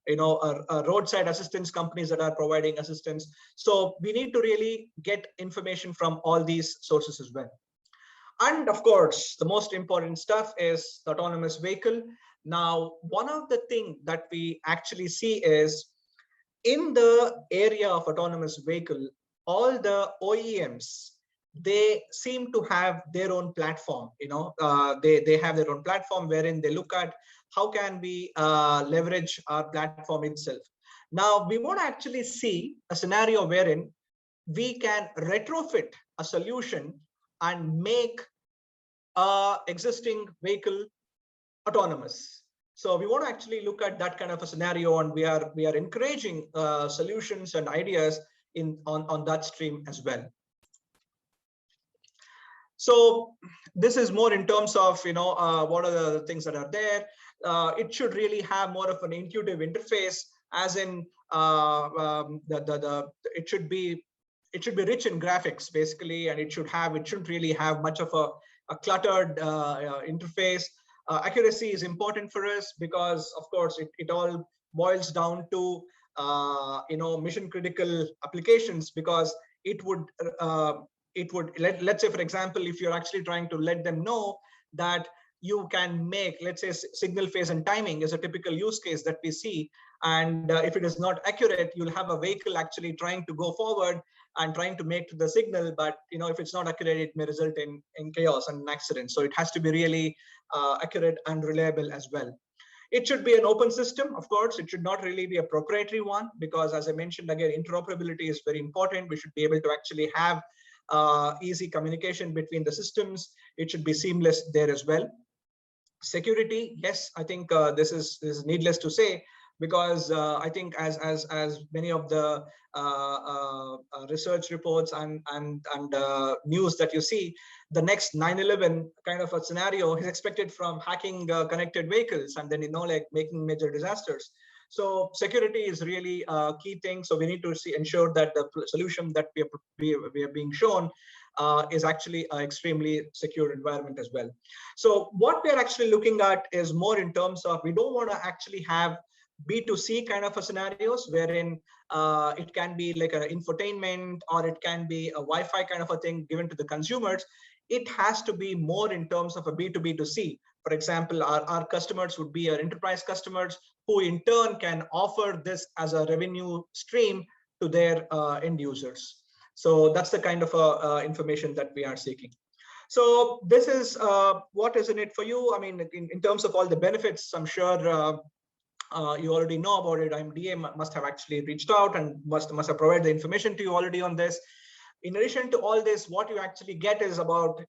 Speaker 5: roadside assistance companies that are providing assistance. So we need to really get information from all these sources as well. And of course, the most important stuff is the autonomous vehicle. Now, one of the things that we actually see is in the area of autonomous vehicle, all the OEMs, they seem to have their own platform. They have their own platform wherein they look at how can we leverage our platform itself. Now, we want to actually see a scenario wherein we can retrofit a solution and make existing vehicle autonomous. So we want to actually look at that kind of a scenario, and we are encouraging solutions and ideas on that stream as well. So this is more in terms of what are the things that are there. It should really have more of an intuitive interface, as in it should be rich in graphics basically, and it shouldn't really have much of a cluttered interface. Accuracy is important for us because, of course, it all boils down to mission critical applications, because let's say, for example, if you're actually trying to let them know that you can make, let's say, signal phase and timing is a typical use case that we see. And if it is not accurate, you'll have a vehicle actually trying to go forward and trying to make the signal, but if it's not accurate, it may result in chaos and an accident. So it has to be really accurate and reliable as well. It should be an open system, of course. It should not really be a proprietary one, because as I mentioned, again, interoperability is very important. We should be able to actually have easy communication between the systems. It should be seamless there as well. Security, yes, I think this is needless to say, because I think as many of the research reports and news that you see, the next 9/11 kind of a scenario is expected from hacking connected vehicles, and then like making major disasters. So security is really a key thing. So we need to ensure that the solution that we are being shown is actually an extremely secure environment as well. So what we're actually looking at is more in terms of, we don't want to actually have B2C kind of a scenarios wherein it can be like an infotainment, or it can be a Wi-Fi kind of a thing given to the consumers. It has to be more in terms of a B2B2C. For example, our customers would be our enterprise customers, who in turn can offer this as a revenue stream to their end users. So that's the kind of information that we are seeking. So this is what is in it for you. I mean, in terms of all the benefits, I'm sure you already know about it. IMDA must have actually reached out and must have provided the information to you already on this. In addition to all this, what you actually get is about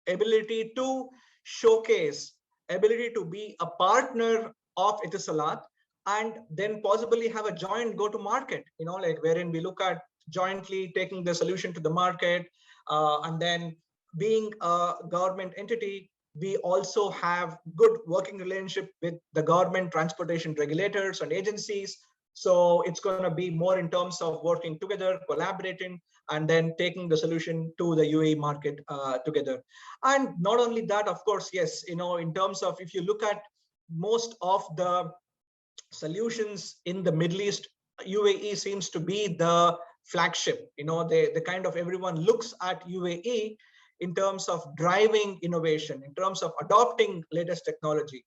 Speaker 5: ability to showcase, ability to be a partner of Etisalat, and then possibly have a joint go-to-market, like wherein we look at jointly taking the solution to the market, and then being a government entity, we also have good working relationship with the government transportation regulators and agencies. So it's going to be more in terms of working together, collaborating, and then taking the solution to the UAE market together. And not only that, of course, yes, in terms of, if you look at most of the solutions in the Middle East, UAE seems to be the flagship. The kind of, everyone looks at UAE in terms of driving innovation, in terms of adopting latest technology.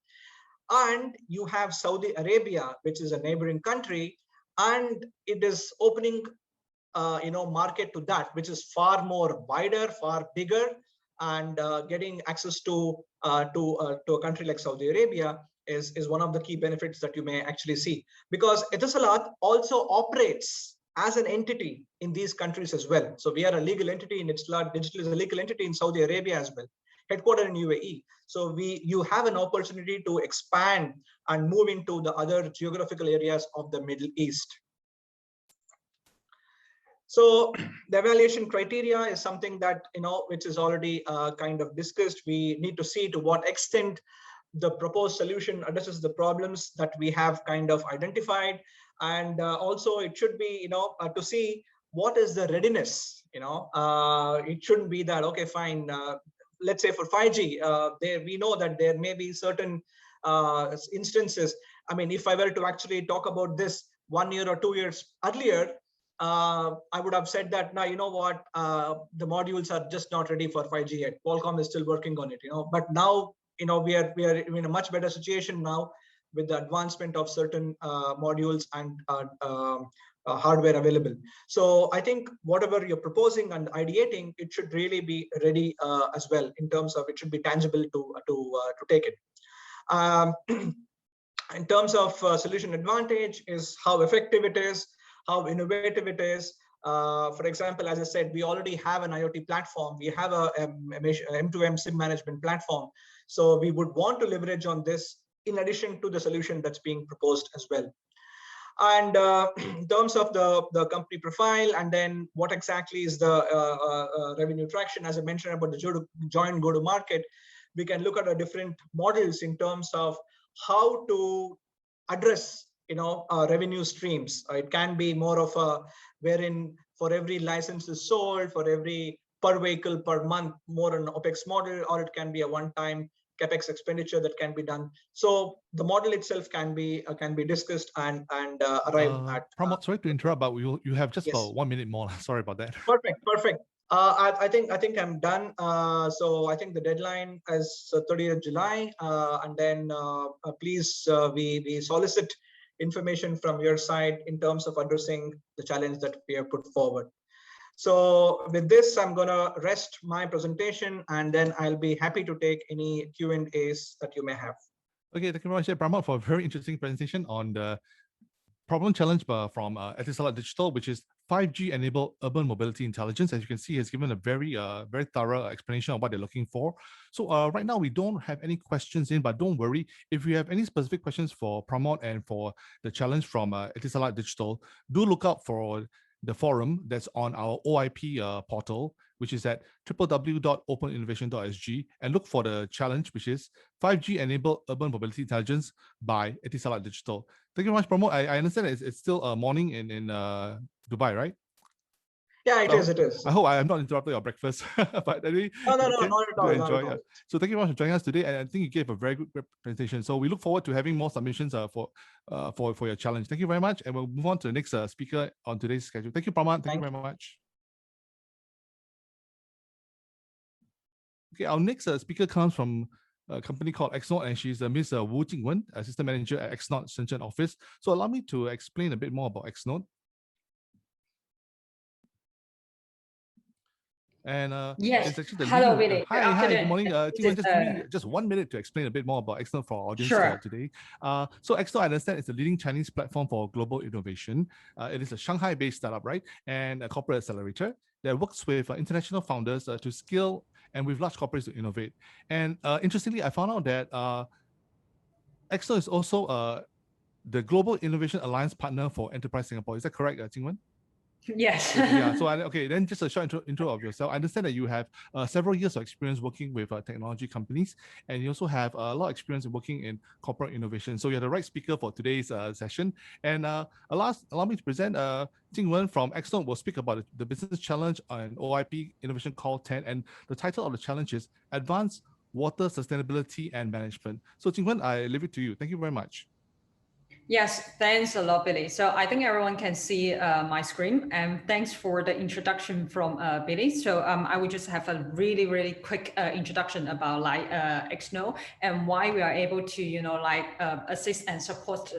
Speaker 5: And you have Saudi Arabia, which is a neighboring country, and it is opening market to that, which is far more wider, far bigger, and getting access to a country like Saudi Arabia is one of the key benefits that you may actually see, because Etisalat also operates as an entity in these countries as well. So we are a legal entity in Etisalat Digital is a legal entity in Saudi Arabia as well, headquartered in UAE. So you have an opportunity to expand and move into the other geographical areas of the Middle East. So the evaluation criteria is something that, which is already kind of discussed. We need to see to what extent the proposed solution addresses the problems that we have kind of identified. And also it should be, to see what is the readiness, it shouldn't be that, okay, fine. Let's say for 5G, we know that there may be certain instances. I mean, if I were to actually talk about this 1 year or 2 years earlier, I would have said that, now, you know what, the modules are just not ready for 5G yet. Qualcomm is still working on it, but now, we are in a much better situation now with the advancement of certain modules and hardware available. So I think whatever you're proposing and ideating, it should really be ready as well, in terms of it should be tangible to take it. In terms of solution advantage is how effective it is, how innovative it is. For example, as I said, we already have an IoT platform. We have a M2M SIM management platform. So we would want to leverage on this in addition to the solution that's being proposed as well. And in terms of the company profile, and then what exactly is the revenue traction, as I mentioned about the joint go-to-market, we can look at the different models in terms of how to address revenue streams. It can be more of a wherein for every license is sold, for every per vehicle per month, more an OPEX model, or it can be a one-time CapEx expenditure that can be done. So the model itself can be discussed and arrive at.
Speaker 1: Pramod, sorry to interrupt, but you have just
Speaker 5: yes.
Speaker 1: about 1 minute more. Sorry about that.
Speaker 5: Perfect. I think I'm done. So I think the deadline is 30th July, and then please we solicit information from your side in terms of addressing the challenge that we have put forward. So with this, I'm going to rest my presentation, and then I'll be happy to take any Q&As that you may have.
Speaker 1: Okay, thank you very much, Pramod, for a very interesting presentation on the problem challenge from Etisalat Digital, which is 5G-enabled urban mobility intelligence. As you can see, he has given a very thorough explanation of what they're looking for. So right now, we don't have any questions in, but don't worry. If you have any specific questions for Pramod and for the challenge from Etisalat Digital, do look out for the forum that's on our OIP portal, which is at www.openinnovation.sg, and look for the challenge, which is 5G-enabled urban mobility intelligence by Etisalat Digital. Thank you very much, Pramod. I understand it's still morning in Dubai, right?
Speaker 5: Yeah, it is.
Speaker 1: I hope I have not interrupted your breakfast. But anyway,
Speaker 5: no, not at all.
Speaker 1: Enjoy. Yeah. So thank you very much for joining us today, and I think you gave a very good presentation. So we look forward to having more submissions for your challenge. Thank you very much, and we'll move on to the next speaker on today's schedule. Thank you, Pramod. Thank you very much. Okay, our next speaker comes from a company called XNode, and she's Ms. Wu Jingwen, Assistant Manager at XNode Shenzhen office. So allow me to explain a bit more about XNode. And
Speaker 6: yes, hello, Billy.
Speaker 1: Hi, good morning. Just give me just 1 minute to explain a bit more about XNode for our audience today. So XNode, I understand, is the leading Chinese platform for global innovation. It is a Shanghai-based startup, right, and a corporate accelerator that works with international founders to scale and with large corporates to innovate. And interestingly, I found out that XNode is also the Global Innovation Alliance partner for Enterprise Singapore. Is that correct, Jingwen?
Speaker 6: Yes.
Speaker 1: Yeah. So then just a short intro of yourself. I understand that you have several years of experience working with technology companies, and you also have a lot of experience in working in corporate innovation. So you're the right speaker for today's session. And allow me to present Jingwen from XNode will speak about the business challenge on OIP Innovation Call 10, and the title of the challenge is Advanced Water Sustainability and Management. So Jingwen, I leave it to you. Thank you very much.
Speaker 6: Yes, thanks a lot, Billy. So I think everyone can see my screen, and thanks for the introduction from Billy. So I will just have a really quick introduction about XNode and why we are able to assist and support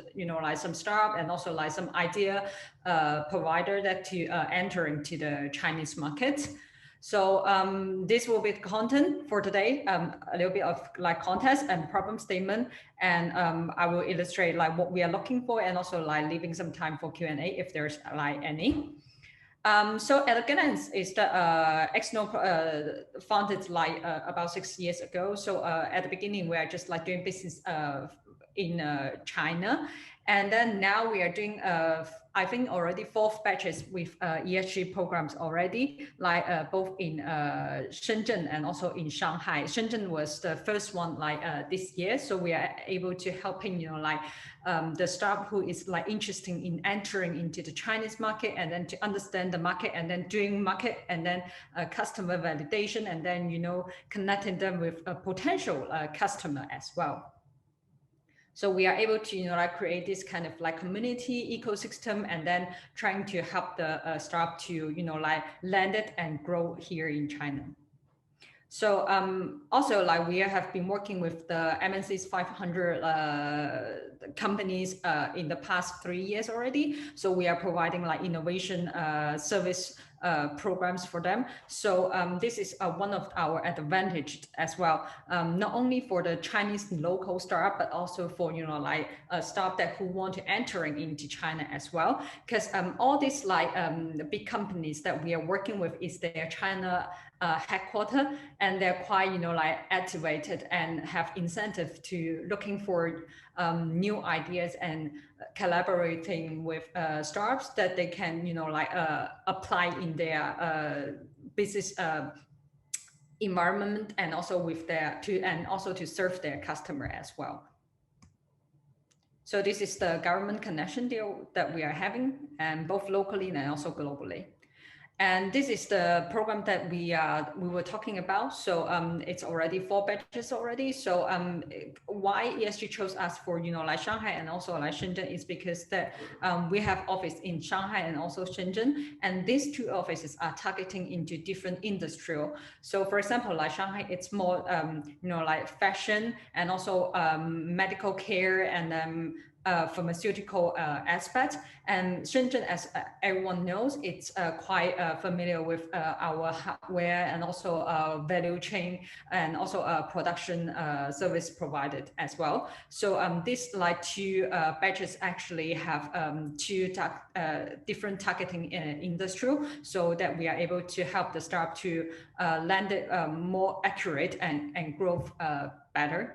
Speaker 6: some startup and also some idea provider that to enter into the Chinese market. So this will be the content for today, a little bit of like contest and problem statement. And I will illustrate like what we are looking for and also like leaving some time for Q&A if there's like any. So at a glance is the Exno founded like about 6 years ago. So at the beginning, we are just like doing business in China. And then now we are doing, I think already 4th batches with ESG programs already, like both in Shenzhen and also in Shanghai. Shenzhen was the first one like this year. So we are able to helping, you know, like the startup who is like interested in entering into the Chinese market and then to understand the market and then doing market and then customer validation and then, you know, connecting them with a potential customer as well. So we are able to, you know, like create this kind of like community ecosystem and then trying to help the startup to, you know, like land it and grow here in China. So also like we have been working with the MNC's 500 companies in the past 3 years already. So we are providing like innovation service programs for them. So this is one of our advantage as well, not only for the Chinese local startup, but also for, you know, like a startup that who want to entering into China as well. Because all these like the big companies that we are working with is their China headquarters, and they're quite, you know, like activated and have incentive to looking for new ideas and collaborating with startups that they can, you know, like apply in their business environment and also with their to serve their customer as well. So this is the government connection deal that we are having, and both locally and also globally. And this is the program that we were talking about. So it's already 4 batches already. So why ESG chose us for, you know, like Shanghai and also like Shenzhen is because that we have office in Shanghai and also Shenzhen, and these 2 offices are targeting into different industrial. So for example, like Shanghai, it's more you know, like fashion and also medical care and pharmaceutical aspect. And Shenzhen, as everyone knows, it's quite familiar with our hardware and also value chain and also production service provided as well. So this like 2 batches actually have 2 different targeting industrial, so that we are able to help the startup to land it more accurate and growth better.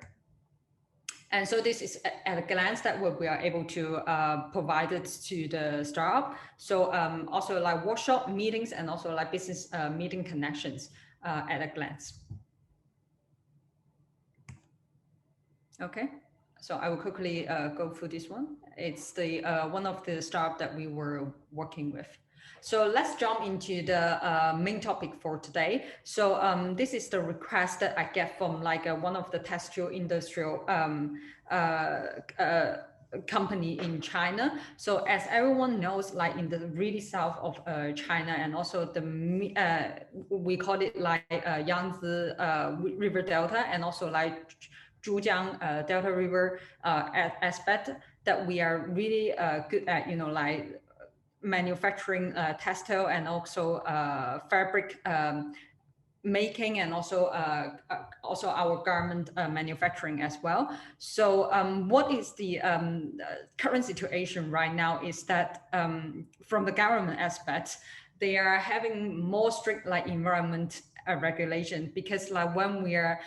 Speaker 6: And so this is at a glance that we are able to provide it to the startup. So also like workshop meetings and also like business meeting connections at a glance. Okay, so I will quickly go through this one. It's the one of the startup that we were working with. So let's jump into the main topic for today. So this is the request that I get from like one of the textile industrial company in China. So as everyone knows, like in the really south of China, and also the we call it like Yangtze River Delta, and also like Zhujiang Delta River aspect, that we are really good at, you know, like manufacturing textile and also fabric making, and also our garment manufacturing as well. So what is the current situation right now is that from the government aspect, they are having more strict like environment regulation, because like when we are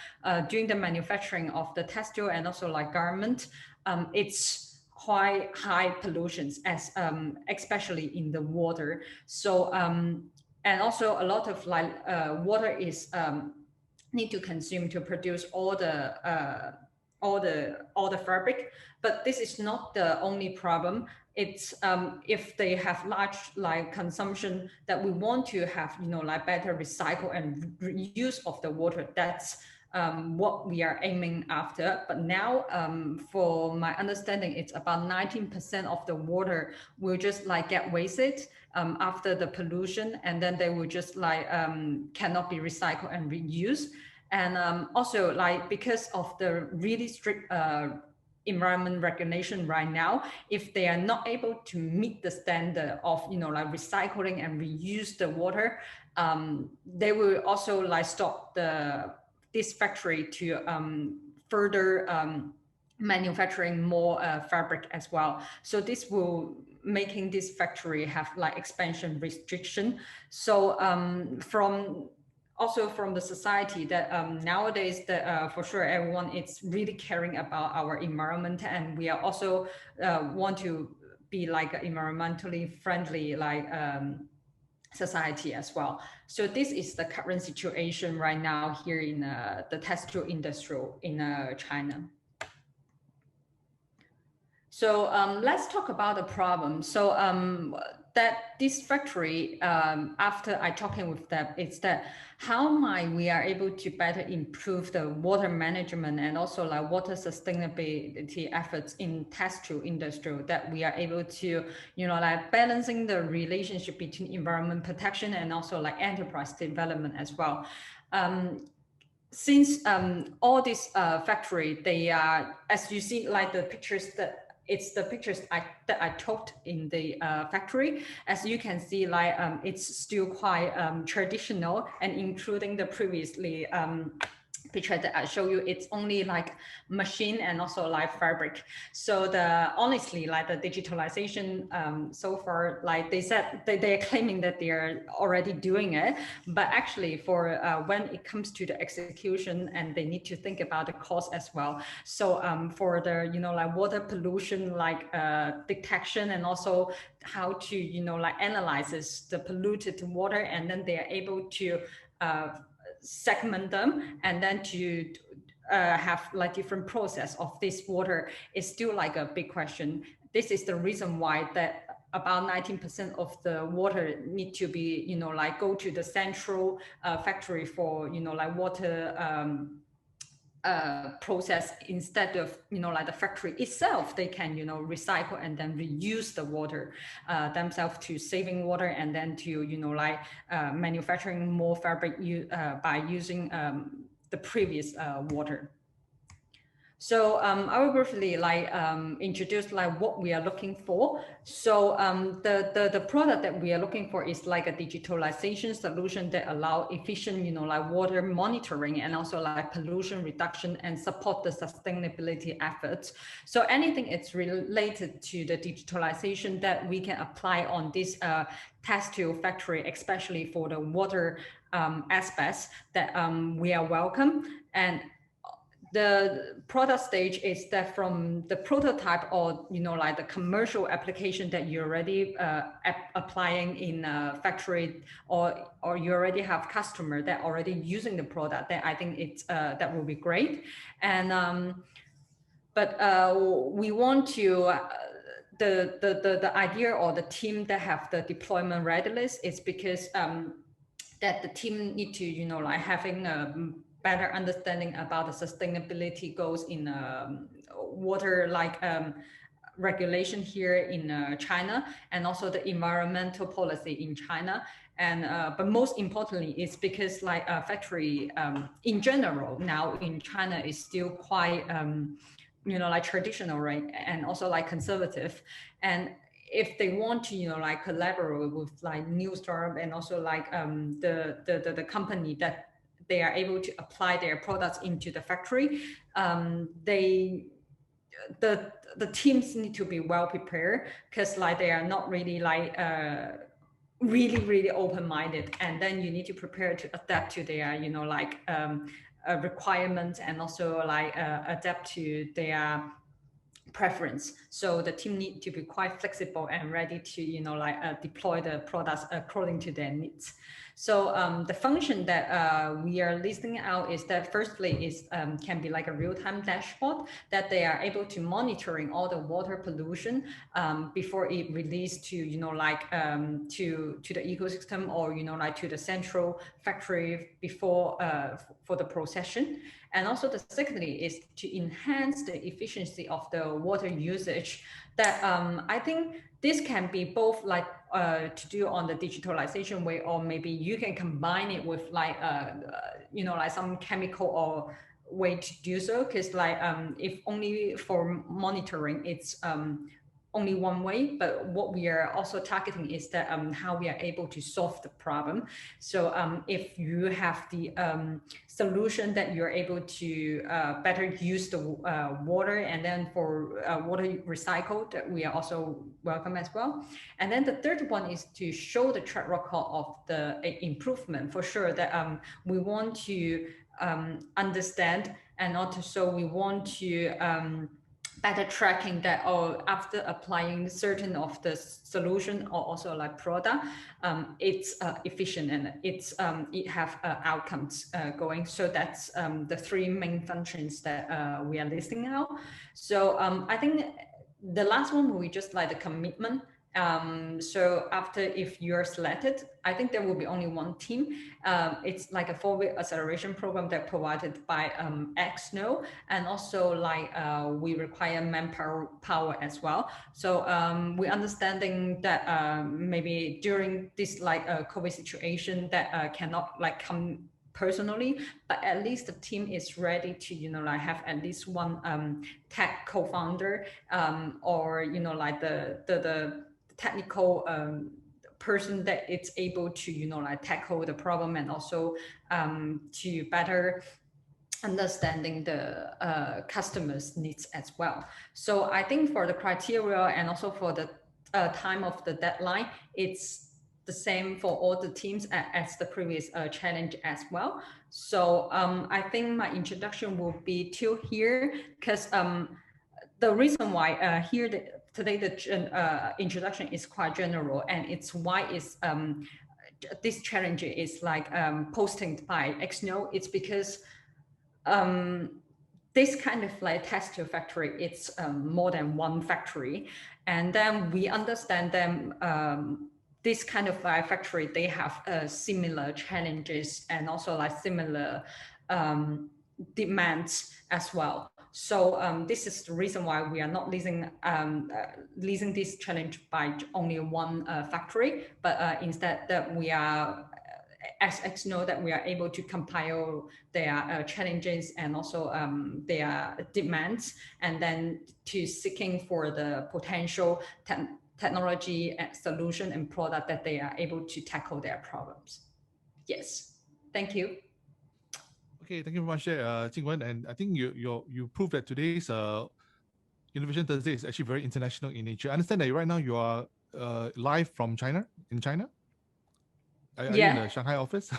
Speaker 6: doing the manufacturing of the textile and also like garment, it's quite high pollutions, as especially in the water. So and also a lot of like water is need to consume to produce all the fabric. But this is not the only problem. It's if they have large like consumption, that we want to have, you know, like better recycle and reuse of the water. That's what we are aiming after. But now for my understanding, it's about 19% of the water will just like get wasted after the pollution, and then they will just like cannot be recycled and reused. And also like because of the really strict environment regulation right now, if they are not able to meet the standard of, like recycling and reuse the water, they will also like stop this factory to further manufacturing more fabric as well. So this will making this factory have like expansion restriction. So also from the society that nowadays that for sure everyone is really caring about our environment, and we are also want to be like environmentally friendly like society as well. So this is the current situation right now here in the textile industry in China. So let's talk about the problem. So that this factory, after I talking with them, it's that how might we are able to better improve the water management and also like water sustainability efforts in textile industry, that we are able to, like balancing the relationship between environment protection and also like enterprise development as well. Since all this factory, they are, as you see, like the pictures that it's the pictures that I took in the factory. As you can see, like it's still quite traditional, and including the previously picture that I show you, it's only like machine and also like fabric. So honestly, like the digitalization so far, like they said, they are claiming that they are already doing it, but actually for when it comes to the execution, and they need to think about the cost as well. So for the, like water pollution, like detection, and also how to, like analyzes the polluted water, and then they are able to segment them, and then to have like different process of this water is still like a big question. This is the reason why that about 19% of the water need to be, like go to the central factory for, like water process, instead of, like the factory itself, they can, recycle and then reuse the water themselves to saving water, and then to, like manufacturing more fabric by using the previous water. So I will briefly like introduce like what we are looking for. So the product that we are looking for is like a digitalization solution that allow efficient, like water monitoring, and also like pollution reduction, and support the sustainability efforts. So anything it's related to the digitalization that we can apply on this textile factory, especially for the water aspects, that we are welcome. And the product stage is that from the prototype, or like the commercial application that you're already applying in a factory, or you already have customer that already using the product, then I think it's that will be great. And but we want to the idea, or the team that have the deployment readiness, is because that the team need to, like having better understanding about the sustainability goals in water, like regulation here in China, and also the environmental policy in China. And but most importantly, it's because like a factory in general now in China is still quite like traditional, right, and also like conservative. And if they want to, like collaborate with like new startup, and also like the company that they are able to apply their products into the factory, the teams need to be well prepared, because like they are not really like really open-minded, and then you need to prepare to adapt to their like requirements, and also like adapt to their preference. So the team need to be quite flexible and ready to like deploy the products according to their needs. So the function that we are listing out is that firstly is can be like a real-time dashboard that they are able to monitoring all the water pollution before it released to like to the ecosystem, or like to the central factory before for the procession. And also the secondly is to enhance the efficiency of the water usage. That I think this can be both like to do on the digitalization way, or maybe you can combine it with like like some chemical or way to do so, because like if only for monitoring, it's only one way, but what we are also targeting is that how we are able to solve the problem. So if you have the solution that you're able to better use the water, and then for water recycled, that we are also welcome as well. And then the third one is to show the track record of the improvement. For sure that we want to understand, and also we want to better tracking that, or after applying certain of the solution or also like product, it's efficient and it's it have outcomes going. So that's the three main functions that we are listing out. So I think the last one will be just like the commitment. So after, if you're selected, I think there will be only one team. It's like a 4-week acceleration program that provided by XNO, and also like we require manpower as well. So we're understanding that maybe during this like COVID situation that cannot like come personally, but at least the team is ready to, you know, like have at least one tech co-founder or, you know, like the technical person that it's able to, you know, like tackle the problem, and also to better understanding the customers' needs as well. So I think for the criteria and also for the time of the deadline, it's the same for all the teams as the previous challenge as well. So I think my introduction will be till here, because the reason why today the introduction is quite general, and it's why it's this challenge is like posted by XNO. It's because this kind of like test to factory, it's more than one factory, and then we understand them. This kind of factory, they have similar challenges and also like similar demands as well. So this is the reason why we are not leasing this challenge by only one factory, but instead that we are, as XNO, that we are able to compile their challenges and also their demands, and then to seeking for the potential technology solution and product that they are able to tackle their problems. Yes, thank you.
Speaker 1: Okay, thank you very much, Jingwen. And I think you proved that today's Innovation Thursday is actually very international in nature. I understand that right now you are live from China, in China? Are you in the Shanghai office?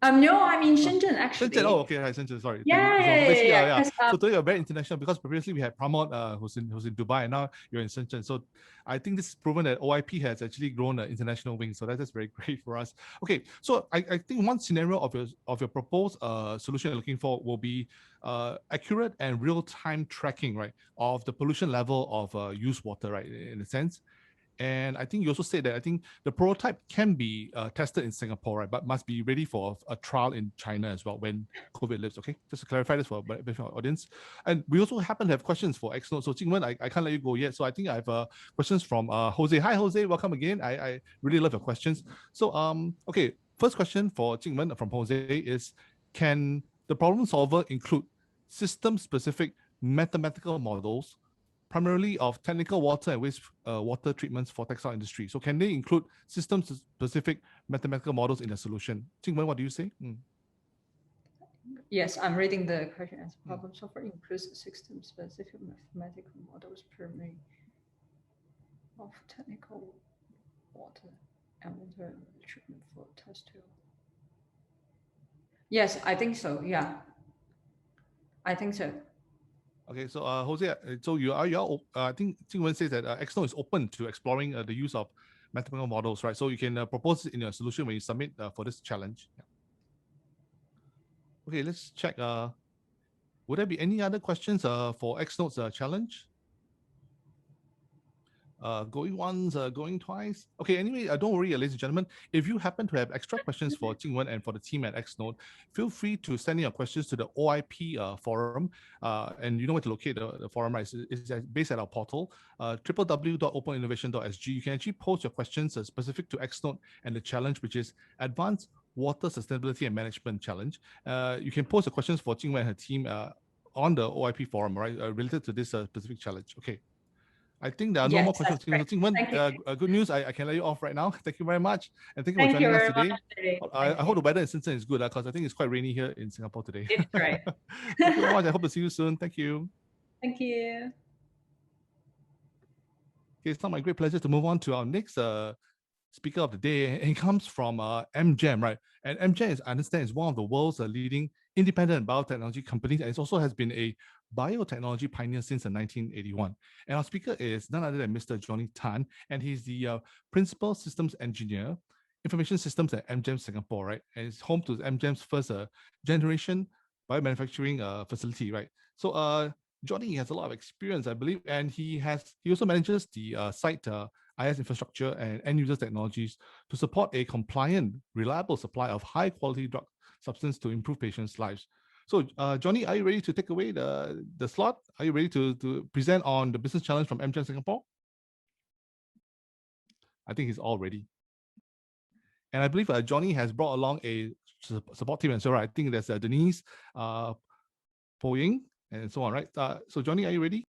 Speaker 6: No, I'm in Shenzhen actually.
Speaker 1: Shenzhen, oh, okay, Shenzhen, sorry.
Speaker 6: Yeah.
Speaker 1: So today you're very international, because previously we had Pramod who's in Dubai, and now you're in Shenzhen. So I think this has proven that OIP has actually grown an international wing. So that's very great for us. Okay, so I think one scenario of your proposed solution you're looking for will be accurate and real-time tracking, right, of the pollution level of used water, right, in a sense. And I think you also said that I think the prototype can be tested in Singapore, right, but must be ready for a trial in China as well when COVID lifts. Okay, just to clarify this for our audience. And we also happen to have questions for XNO. So Jingwen, I can't let you go yet. So I think I have questions from Jose. Hi, Jose. Welcome again. I really love your questions. So okay, first question for Jingwen from Jose is: can the problem solver include system-specific mathematical models, primarily of technical water and waste water treatments for textile industry? So can they include system-specific mathematical models in the solution? Jingwen, what do you say?
Speaker 6: Yes, I'm reading the question as problem solver includes system-specific mathematical models primarily of technical water and water treatment for textile. Yes, I think so. Yeah, I think so.
Speaker 1: Okay, so Jose, so I think Jingwen says that XNO is open to exploring the use of mathematical models, right? So you can propose it in your solution when you submit for this challenge. Yeah. Okay, let's check. Would there be any other questions for XNO's challenge? Going once, going twice. Okay, anyway, don't worry, ladies and gentlemen. If you happen to have extra questions for Jingwen and for the team at XNode, feel free to send in your questions to the OIP forum. And you know where to locate the forum, right? It's based at our portal, www.openinnovation.sg. You can actually post your questions specific to XNode and the challenge, which is advanced Water Sustainability and Management Challenge. You can post the questions for Jingwen and her team on the OIP forum, right, related to this specific challenge. Okay. I think there are no more questions. So Jingwen, good news. I can let you off right now. Thank you very much. And thank you for joining us today. I hope the weather in Shenzhen is good because I think it's quite rainy here in Singapore today.
Speaker 6: It's great.
Speaker 1: Thank you very much. I hope to see you soon. Thank you.
Speaker 6: Thank you.
Speaker 1: Okay, it's now my great pleasure to move on to our next speaker of the day. He comes from MGen, right? And MGen, is, I understand, is one of the world's leading independent biotechnology companies, and it also has been a biotechnology pioneer since 1981. And our speaker is none other than Mr. Johnny Tan, and he's the Principal Systems Engineer, Information Systems at MGen Singapore, right? And it's home to MGen's first generation biomanufacturing facility, right? So Johnny has a lot of experience, I believe, and he also manages the site IS infrastructure and end user technologies to support a compliant, reliable supply of high quality drug substance to improve patients' lives. So Johnny, are you ready to take away the slot? Are you ready to present on the business challenge from MGen Singapore? I think he's all ready. And I believe Johnny has brought along a support team as well, right? I think there's Denise, Po Ying, and so on, right? So Johnny, are you ready?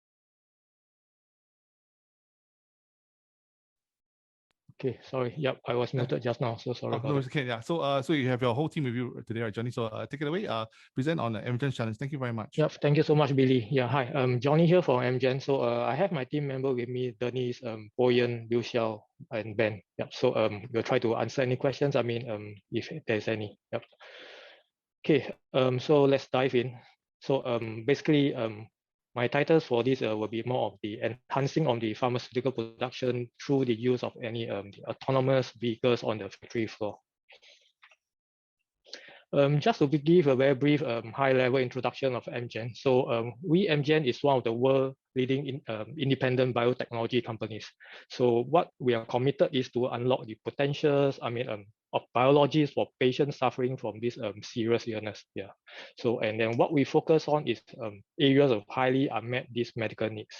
Speaker 7: Okay, sorry. Yep, I was muted just now, so sorry.
Speaker 1: No, it's okay. Yeah. So you have your whole team with you today, right, Johnny? So take it away. Present on the MGen challenge. Thank you very much.
Speaker 7: Yep, thank you so much, Billy. Yeah, hi. Johnny here from MGen. So I have my team member with me, Denise, Boyan, Liu Xiao, and Ben. Yep. So we'll try to answer any questions. I mean, if there's any. Yep. Okay. So let's dive in. So basically, my titles for this will be more of the enhancing of the pharmaceutical production through the use of any autonomous vehicles on the factory floor. Just to give a very brief high-level introduction of MGen. So MGen is one of the world leading independent biotechnology companies. So what we are committed is to unlock the potentials, of biologics for patients suffering from this serious illness. Yeah. So, and then what we focus on is areas of highly unmet these medical needs.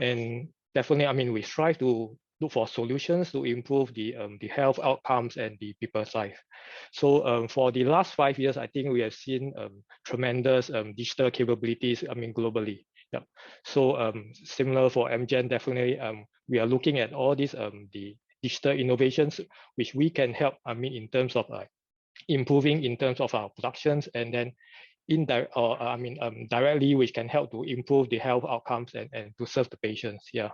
Speaker 7: And definitely, we strive to look for solutions to improve the health outcomes and the people's life. So for the last 5 years, I think we have seen tremendous digital capabilities, globally. Yeah. So similar for MGen, definitely we are looking at all these the digital innovations which we can help. In terms of improving in terms of our productions, and then directly which can help to improve the health outcomes and to serve the patients. Yeah.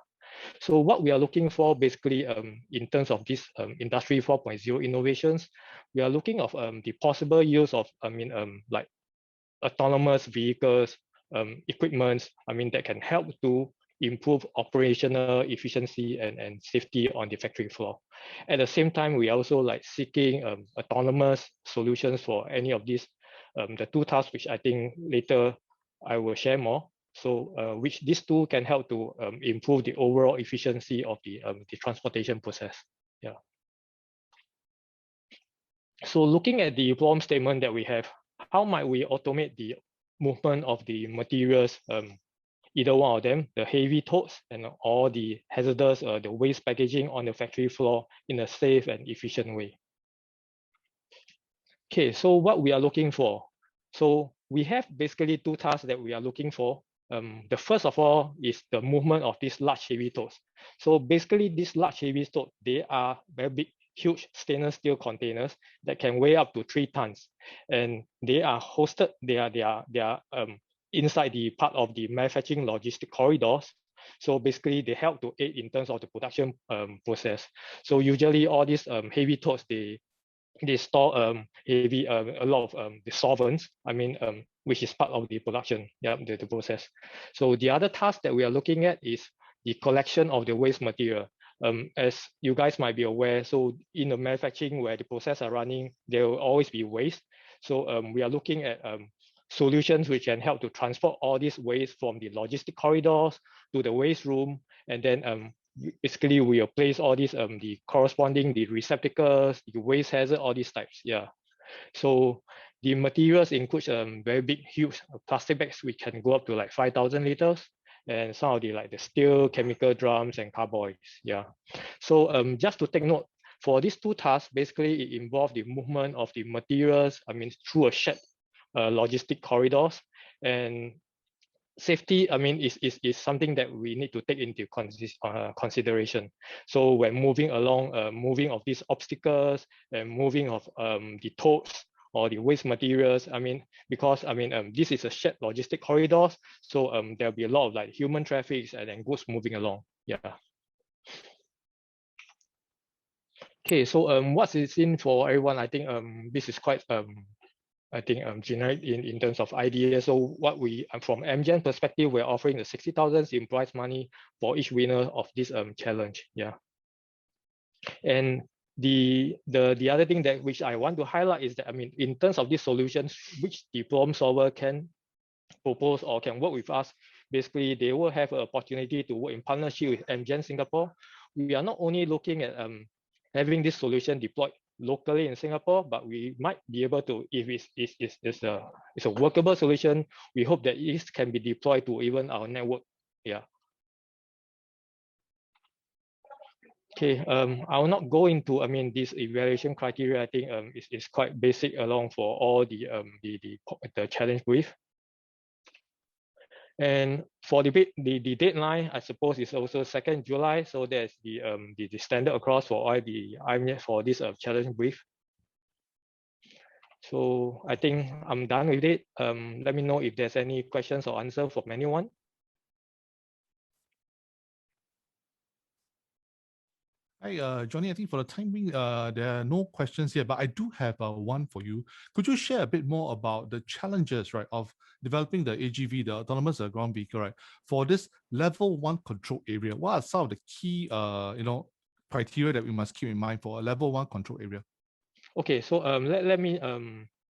Speaker 7: So what we are looking for basically in terms of this industry 4.0 innovations, we are looking of the possible use of like autonomous vehicles, equipments, that can help to improve operational efficiency and safety on the factory floor. At the same time, we are also like seeking autonomous solutions for any of these, the two tasks which I think later I will share more. So which these two can help to improve the overall efficiency of the transportation process. Yeah. So looking at the problem statement that we have, how might we automate the movement of the materials, either one of them, the heavy totes and or the hazardous, the waste packaging on the factory floor in a safe and efficient way? Okay, so what we are looking for. So we have basically two tasks that we are looking for. The first of all is the movement of these large heavy totes. So basically these large heavy totes, they are very big, huge stainless steel containers that can weigh up to 3 tons. And they are hosted, they are inside the part of the manufacturing logistic corridors. So basically they help to aid in terms of the production process. So usually all these heavy totes, they store heavy a lot of the solvents, which is part of the production, the process. So the other task that we are looking at is the collection of the waste material. As you guys might be aware, so in the manufacturing where the process are running, there will always be waste. So we are looking at solutions which can help to transport all this waste from the logistic corridors to the waste room, and then basically we will place all these the corresponding the receptacles, the waste hazard, all these types. Yeah. So the materials include very big, huge plastic bags which can go up to like 5,000 liters, and some of the like the steel, chemical drums, and carboys. Yeah. So just to take note, for these two tasks, basically it involves the movement of the materials, I mean, through a shared logistic corridors, and safety, I mean, is something that we need to take into consideration. So when moving along, moving of these obstacles and moving of the totes or the waste materials, I mean, because I mean, this is a shared logistic corridors, so there'll be a lot of like human traffic and then goods moving along. Yeah. Okay, so what's it in for everyone? I think this is quite I think generic in terms of ideas. So what we from MGen perspective, we're offering the 60,000 in prize money for each winner of this challenge. Yeah. And the other thing that which I want to highlight is that, I mean, in terms of these solutions which the problem solver can propose or can work with us, basically they will have an opportunity to work in partnership with MGen Singapore. We are not only looking at having this solution deployed locally in Singapore, but we might be able to, if it's a workable solution, we hope that it can be deployed to even our network. Yeah. Okay, I will not go into, I mean, this evaluation criteria. I think it's quite basic along for all the challenge brief. And for the deadline, I suppose is also 2nd July. So there's the standard across for all the IMET for this challenge brief. So I think I'm done with it. Let me know if there's any questions or answers from anyone.
Speaker 1: Hi, Johnny, I think for the time being, there are no questions here, but I do have one for you. Could you share a bit more about the challenges, right, of developing the AGV, the autonomous ground vehicle, right, for this level 1 control area? What are some of the key, criteria that we must keep in mind for a level 1 control area? Okay, so let me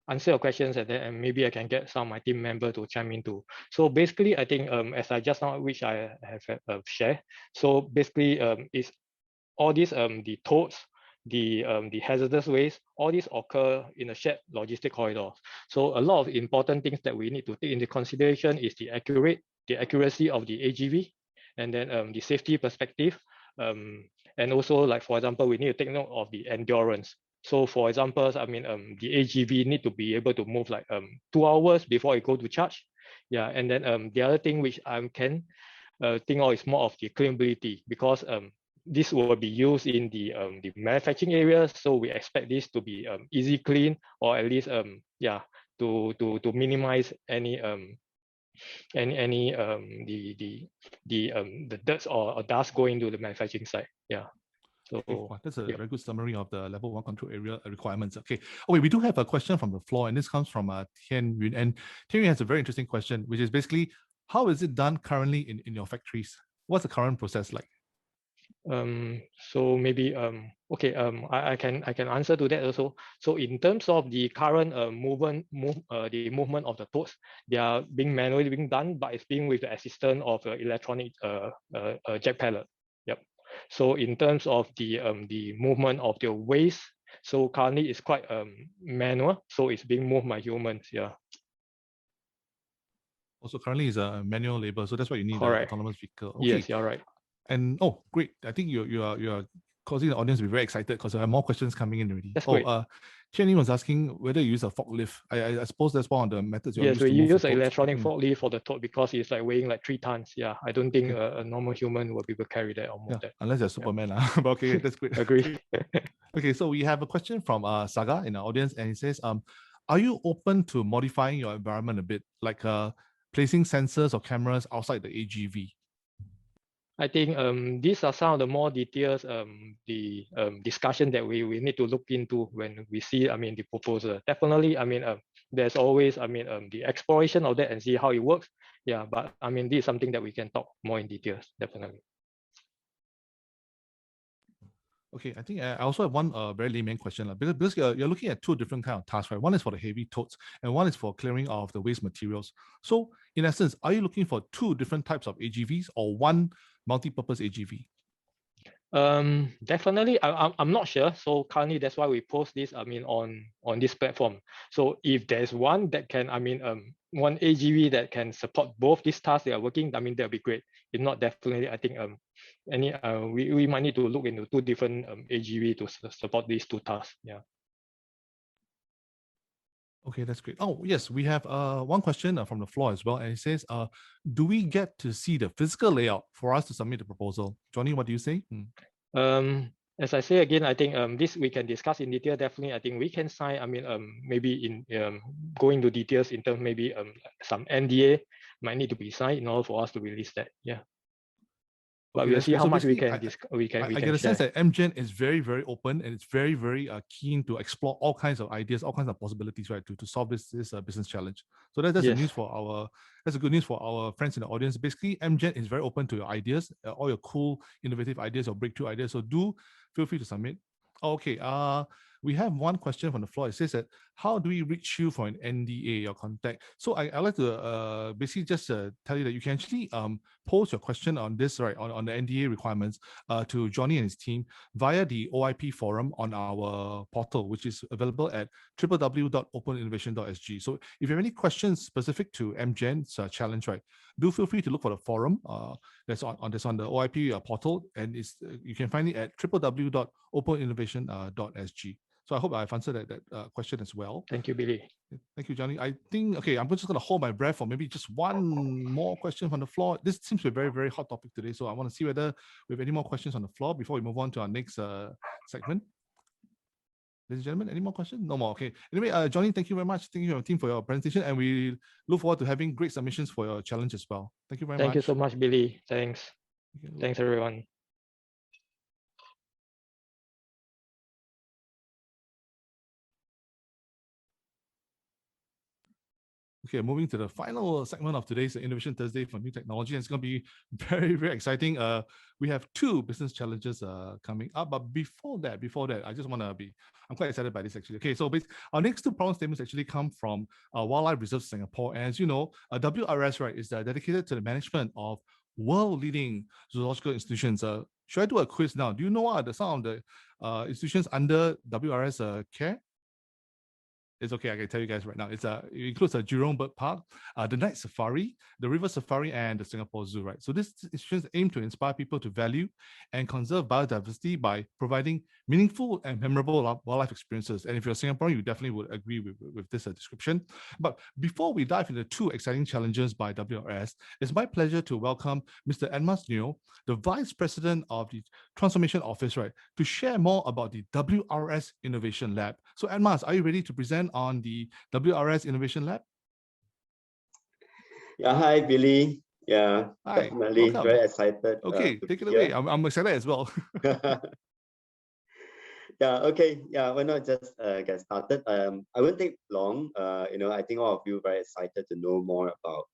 Speaker 1: answer your questions, and then maybe I can get some of my team member to chime in too. So basically, I think as I just now, which I have shared, so basically is all these the totes, the hazardous waste, all these occur in a shared logistic corridor. So a lot of important things that we need to take into consideration is the accuracy of the AGV, and then the safety perspective, and also, like for example, we need to take note of the endurance. So for example, I mean, the AGV need to be able to move like 2 hours before it go to charge. Yeah, and then the other thing which I can think of is more of the cleanability, because this will be used in the manufacturing areas, so we expect this to be easy clean, or at least yeah, to minimize any the dirt or dust going to the manufacturing site. Yeah. So okay, that's a very good summary of the level 1 control area requirements. Okay. We do have a question from the floor, and this comes from Tian Yun. And Tian Yun has a very interesting question, which is basically, how is it done currently in your factories? What's the current process like? So maybe okay, I can answer to that also. So in terms of the current movement of the totes, they are being manually done, but it's being with the assistance of electronic jack pallet. Yep. So in terms of the movement of the waste, so currently it's quite manual, so it's being moved by humans. Yeah. Also, currently is a manual labor, so that's why you need an autonomous vehicle. Okay. Yes, you're right. And oh, great! I think you are causing the audience to be very excited because there are more questions coming in already. That's great. Tian was asking whether you use a forklift. I suppose that's one of the methods. Yes, we use an electronic forklift for the tote because it's like weighing like 3 tons. Yeah, I don't think a normal human will be able to carry that or move that. Unless they're Superman. But okay, that's great. Agree. Okay, so we have a question from Saga in our audience, and he says, are you open to modifying your environment a bit, like placing sensors or cameras outside the AGV? I think these are some of the more details, the discussion that we need to look into when we see, I mean, the proposal. Definitely, I mean, there's always, I mean, the exploration of that and see how it works. Yeah, but I mean, this is something that we can talk more in details, definitely. Okay, I think I also have one very layman question, because you're looking at 2 different kind of tasks, right? One is for the heavy totes, and one is for clearing of the waste materials. So in essence, are you looking for 2 different types of AGVs or one multi-purpose AGV?
Speaker 7: Definitely, I'm not sure. So currently, that's why we post this. I mean, on this platform. So if there's one that can, one AGV that can support both these tasks they are working, I mean, that'll be great. If not, definitely, I think we might need to look into two different AGV to support these two tasks. Yeah.
Speaker 1: Okay, that's great. Oh, yes, we have one question from the floor as well. And it says, do we get to see the physical layout for us to submit the proposal? Johnny, what do you say?
Speaker 7: As I say again, I think this we can discuss in detail. Definitely, I think we can sign. Maybe in go into details in terms maybe some NDA might need to be signed in order for us to release that. Yeah. But
Speaker 1: Okay,
Speaker 7: we'll see how much we
Speaker 1: basically,
Speaker 7: can
Speaker 1: I get a sense that MGen is very, very open, and it's very, very keen to explore all kinds of ideas, all kinds of possibilities, right, to solve this business challenge. So that's
Speaker 7: Yes.
Speaker 1: That's a good news for our friends in the audience. Basically, MGen is very open to your ideas, all your cool, innovative ideas or breakthrough ideas. So do feel free to submit. Okay. We have one question from the floor. It says that, how do we reach you for an NDA or contact? So I'd like to basically just tell you that you can actually post your question on this, right, on the NDA requirements to Johnny and his team via the OIP forum on our portal, which is available at www.openinnovation.sg. So if you have any questions specific to MGen's challenge, right, do feel free to look for the forum that's on the OIP portal, and you can find it at www.openinnovation.sg. So I hope I've answered that question as well.
Speaker 7: Thank you, Billy.
Speaker 1: Thank you, Johnny. I think, okay, I'm just going to hold my breath for maybe just one more question from the floor. This seems to be a very, very hot topic today. So I want to see whether we have any more questions on the floor before we move on to our next segment. Ladies and gentlemen, any more questions? No more. Okay. Anyway, Johnny, thank you very much. Thank you, your team, for your presentation. And we look forward to having great submissions for your challenge as well. Thank you very much.
Speaker 7: Thank you so much, Billy. Thanks. Thanks, everyone.
Speaker 1: Okay, moving to the final segment of today's Innovation Thursday for New Technology. And it's going to be very, very exciting. We have two business challenges coming up. But before that, I just want to I'm quite excited by this actually. Okay, so our next two problem statements actually come from Wildlife Reserve Singapore. And as you know, WRS, right, is dedicated to the management of world-leading zoological institutions. Should I do a quiz now? Do you know what are some of the institutions under WRS care? It's okay, I can tell you guys right now. It includes a Jurong Bird Park, the Night Safari, the River Safari, and the Singapore Zoo, right? So this institutions aim to inspire people to value and conserve biodiversity by providing meaningful and memorable wildlife experiences. And if you're Singaporean, you definitely would agree with this description. But before we dive into two exciting challenges by WRS, it's my pleasure to welcome Mr. Edmas Neo, the Vice President of the Transformation Office, right, to share more about the WRS Innovation Lab. So Edmas, are you ready to present on the WRS Innovation Lab?
Speaker 8: Yeah, hi, Billy. Yeah,
Speaker 1: hi,
Speaker 8: definitely
Speaker 1: welcome.
Speaker 8: Very excited.
Speaker 1: Okay, take it away. I'm excited as well.
Speaker 8: Yeah, okay. Yeah, why not just get started? I won't take long. I think all of you are very excited to know more about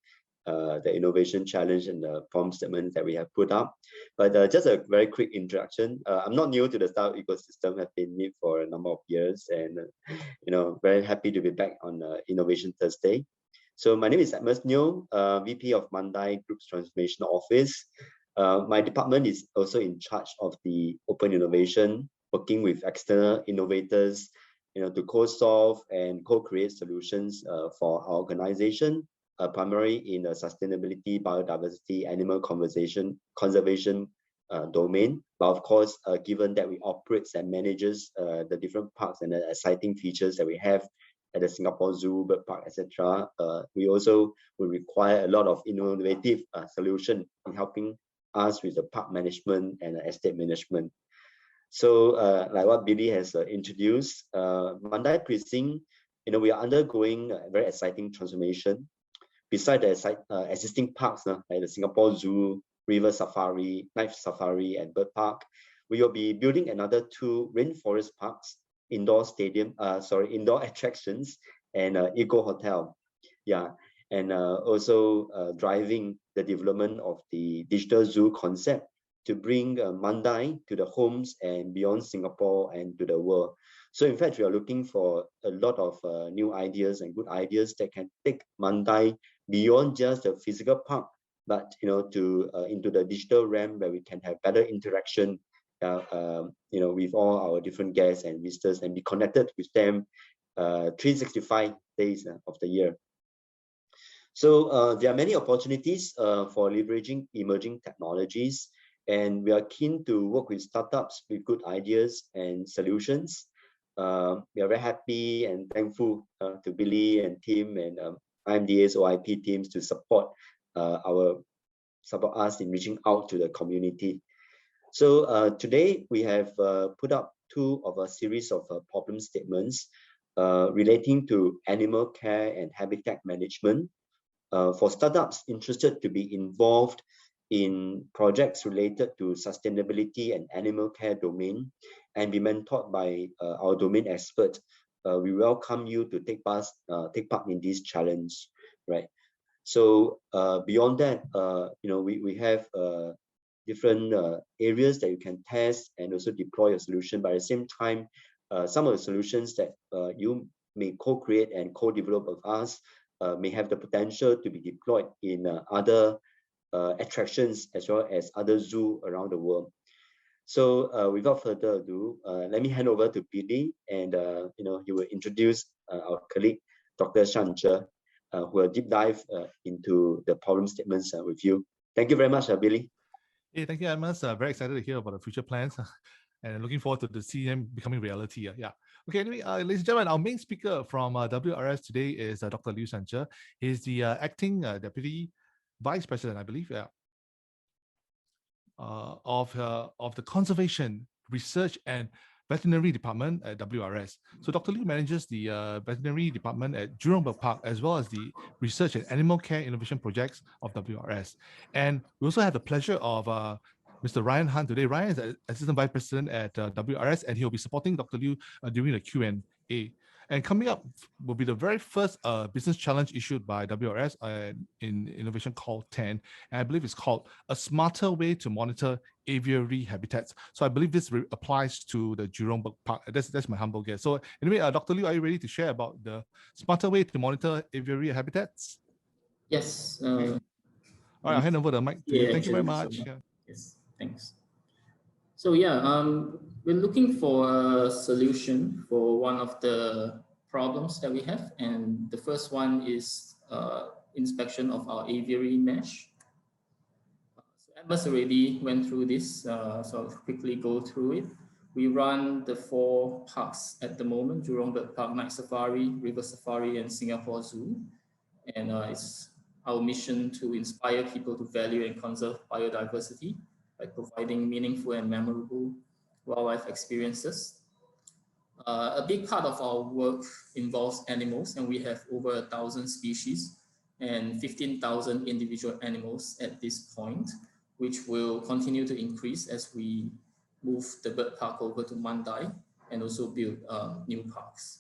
Speaker 8: the innovation challenge and the problem statement that we have put up. But just a very quick introduction. I'm not new to the startup ecosystem. I've been in it for a number of years, and very happy to be back on Innovation Thursday. So my name is Edmas Neo, VP of Mandai Group's Transformation Office. My department is also in charge of the open innovation, working with external innovators, to co-solve and co-create solutions for our organization. Primarily in the sustainability, biodiversity, animal conservation domain. But of course, given that we operate and manages the different parks and the exciting features that we have at the Singapore Zoo, Bird Park, etc., we also will require a lot of innovative solution in helping us with the park management and estate management. So, like what Billy has introduced, Mandai Precinct, we are undergoing a very exciting transformation. Besides the existing parks, like the Singapore Zoo, River Safari, Night Safari, and Bird Park, we will be building another 2 rainforest parks, indoor attractions, and eco hotel. Yeah, and also driving the development of the digital zoo concept to bring Mandai to the homes and beyond Singapore and to the world. So in fact, we are looking for a lot of new ideas and good ideas that can take Mandai beyond just the physical park, but into the digital realm where we can have better interaction with all our different guests and visitors and be connected with them 365 days of the year. So there are many opportunities for leveraging emerging technologies, and we are keen to work with startups with good ideas and solutions. We are very happy and thankful to Billy and Tim and IMDA's OIP teams to support us in reaching out to the community. So today we have put up two of a series of problem statements relating to animal care and habitat management for startups interested to be involved in projects related to sustainability and animal care domain and be mentored by our domain expert. We welcome you to take part in this challenge, right? So beyond that, we have different areas that you can test and also deploy a solution. But at the same time, some of the solutions that you may co-create and co-develop with us may have the potential to be deployed in other attractions as well as other zoos around the world. So without further ado, let me hand over to Billy, and he will introduce our colleague, Dr. Shan Zhe, who will deep dive into the problem statements with you. Thank you very much, Billy.
Speaker 1: Hey, thank you, Amos. Very excited to hear about the future plans and looking forward to seeing them becoming reality. Yeah. Okay, anyway, ladies and gentlemen, our main speaker from WRS today is Dr. Liu Shan Zhe. He's the acting deputy vice president, I believe, of the Conservation, Research and Veterinary Department at WRS. So Dr. Liu manages the veterinary department at Jurong Bird Park, as well as the research and animal care innovation projects of WRS. And we also have the pleasure of Mr. Ryan Han today. Ryan is the assistant vice president at WRS, and he'll be supporting Dr. Liu during the Q&A. And coming up will be the very first business challenge issued by WRS in Innovation Call 10. And I believe it's called A Smarter Way to Monitor Aviary Habitats. So I believe this applies to the Jurong Bird Park. That's my humble guess. So anyway, Dr. Liu, are you ready to share about the smarter way to monitor aviary habitats?
Speaker 9: Yes.
Speaker 1: All right, I'll hand over the mic to you. Thank you very much.
Speaker 9: Yes, thanks. So yeah, we're looking for a solution for one of the problems that we have. And the first one is inspection of our aviary mesh. So Amos already went through this, so I'll quickly go through it. We run the 4 parks at the moment: Jurong Bird Park, Night Safari, River Safari, and Singapore Zoo. And it's our mission to inspire people to value and conserve biodiversity by providing meaningful and memorable wildlife experiences. A big part of our work involves animals, and we have over 1,000 species and 15,000 individual animals at this point, which will continue to increase as we move the bird park over to Mandai and also build new parks.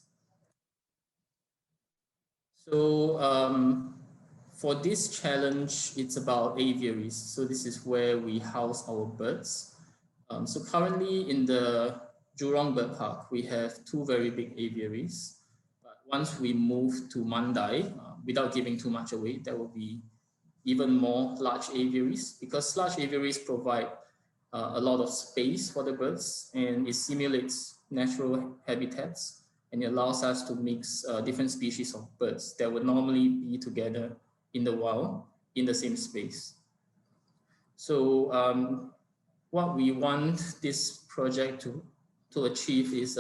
Speaker 9: So for this challenge, it's about aviaries. So this is where we house our birds. So currently in the Jurong Bird Park, we have 2 very big aviaries. But once we move to Mandai, without giving too much away, there will be even more large aviaries, because large aviaries provide a lot of space for the birds, and it simulates natural habitats, and it allows us to mix different species of birds that would normally be together in the wild in the same space. So what we want this project to achieve is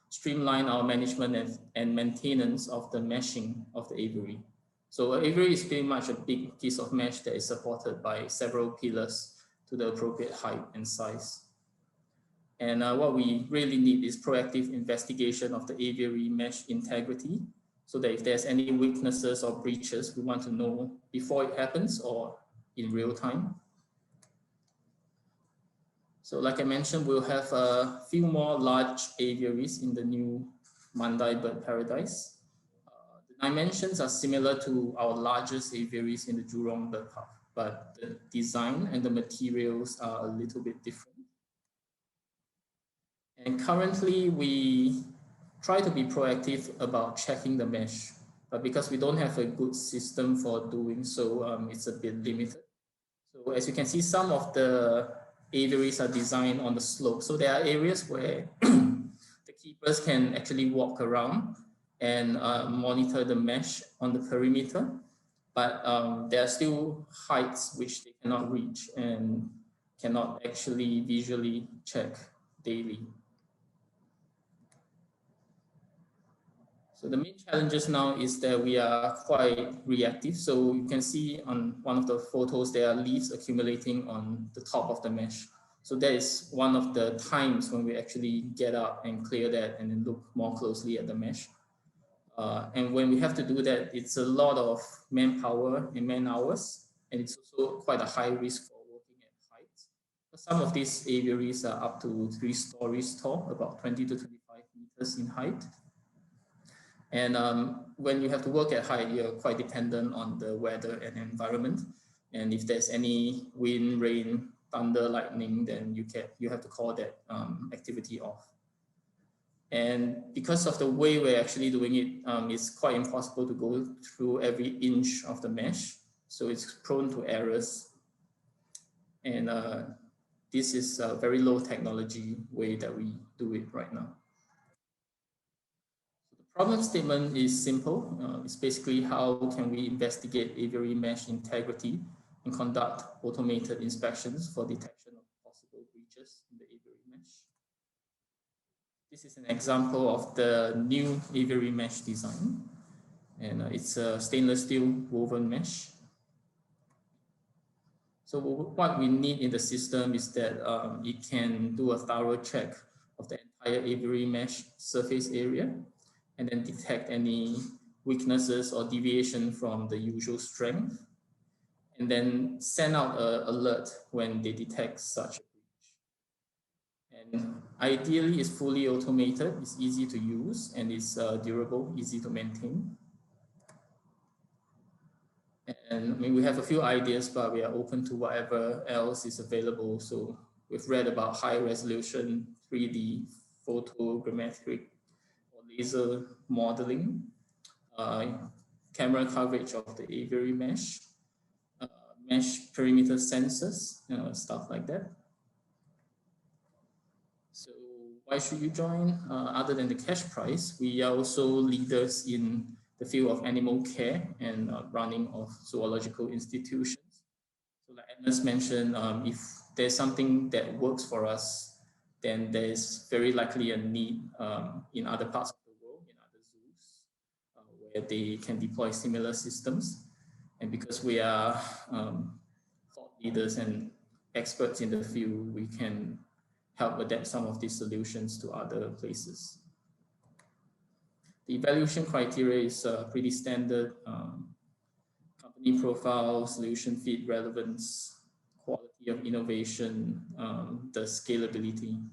Speaker 9: streamline our management and maintenance of the meshing of the aviary. So aviary is pretty much a big piece of mesh that is supported by several pillars to the appropriate height and size. And what we really need is proactive investigation of the aviary mesh integrity, so that if there's any weaknesses or breaches, we want to know before it happens or in real time. So like I mentioned, we'll have a few more large aviaries in the new Mandai Bird Paradise. The dimensions are similar to our largest aviaries in the Jurong Bird Park, but the design and the materials are a little bit different. And currently we try to be proactive about checking the mesh, but because we don't have a good system for doing so, it's a bit limited. So as you can see, some of the aviaries are designed on the slope. So there are areas where the keepers can actually walk around and monitor the mesh on the perimeter, but there are still heights which they cannot reach and cannot actually visually check daily. So the main challenges now is that we are quite reactive. So you can see on one of the photos, there are leaves accumulating on the top of the mesh. So that is one of the times when we actually get up and clear that and then look more closely at the mesh. And when we have to do that, it's a lot of manpower and man hours, and it's also quite a high risk for working at heights. Some of these aviaries are up to 3 stories tall, about 20 to 25 meters in height. And when you have to work at height, you're quite dependent on the weather and environment. And if there's any wind, rain, thunder, lightning, then you have to call that activity off. And because of the way we're actually doing it, it's quite impossible to go through every inch of the mesh. So it's prone to errors. And this is a very low technology way that we do it right now. Problem statement is simple. It's basically how can we investigate aviary mesh integrity and conduct automated inspections for detection of possible breaches in the aviary mesh. This is an example of the new aviary mesh design, and it's a stainless steel woven mesh. So what we need in the system is that it can do a thorough check of the entire aviary mesh surface area, and then detect any weaknesses or deviation from the usual strength, and then send out an alert when they detect such a breach. And ideally, it's fully automated, it's easy to use, and it's durable, easy to maintain. And I mean, we have a few ideas, but we are open to whatever else is available. So we've read about high resolution 3D photogrammetric laser modeling, camera coverage of the aviary mesh, mesh perimeter sensors, stuff like that. So why should you join? Other than the cash prize, we are also leaders in the field of animal care and running of zoological institutions. So like Agnes mentioned, if there's something that works for us, then there's very likely a need in other parts of the world, in other zoos, where they can deploy similar systems. And because we are thought leaders and experts in the field, we can help adapt some of these solutions to other places. The evaluation criteria is pretty standard. Company profile, solution fit, relevance, quality of innovation, the scalability.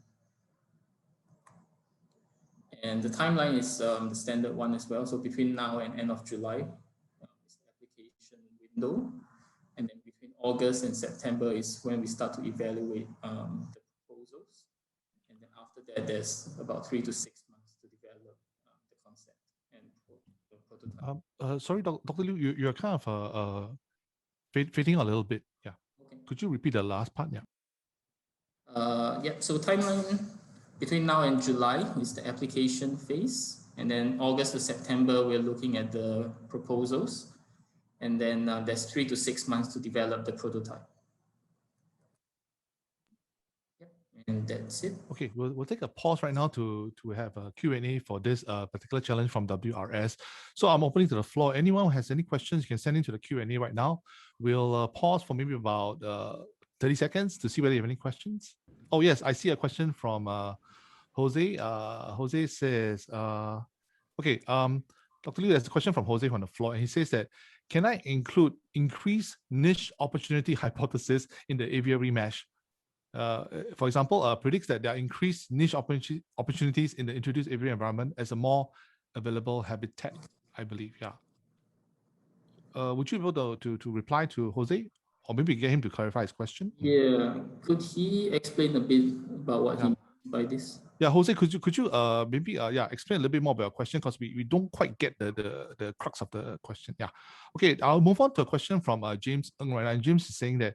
Speaker 9: And the timeline is the standard one as well. So between now and end of July is the application window. And then between August and September is when we start to evaluate the proposals. And then after that, there's about 3 to 6 months to develop the concept and the prototype.
Speaker 1: Sorry, Dr. Liu, you're kind of fading a little bit. Yeah. Okay. Could you repeat the last part? Yeah.
Speaker 9: Yeah. So timeline between now and July is the application phase, and then August to September we're looking at the proposals, and then there's 3 to 6 months to develop the prototype. And that's it.
Speaker 1: Okay, we'll take a pause right now to have a Q&A for this particular challenge from WRS. So I'm opening to the floor. Anyone who has any questions, you can send into the Q&A right now. We'll pause for maybe about 30 seconds to see whether you have any questions. Oh yes, I see a question from Jose. Jose says, okay, Dr. Liu, there's a question from Jose on the floor, and he says that, can I include increased niche opportunity hypothesis in the aviary mesh? For example, predicts that there are increased niche opportunities in the introduced aviary environment as a more available habitat, I believe. Yeah. Would you be able to reply to Jose, or maybe get him to clarify his question?
Speaker 9: Yeah. Could he explain a bit about what he means by this?
Speaker 1: Yeah, Jose, could you maybe explain a little bit more about your question, because we don't quite get the crux of the question. Yeah. Okay, I'll move on to a question from James Ng right now. And James is saying that,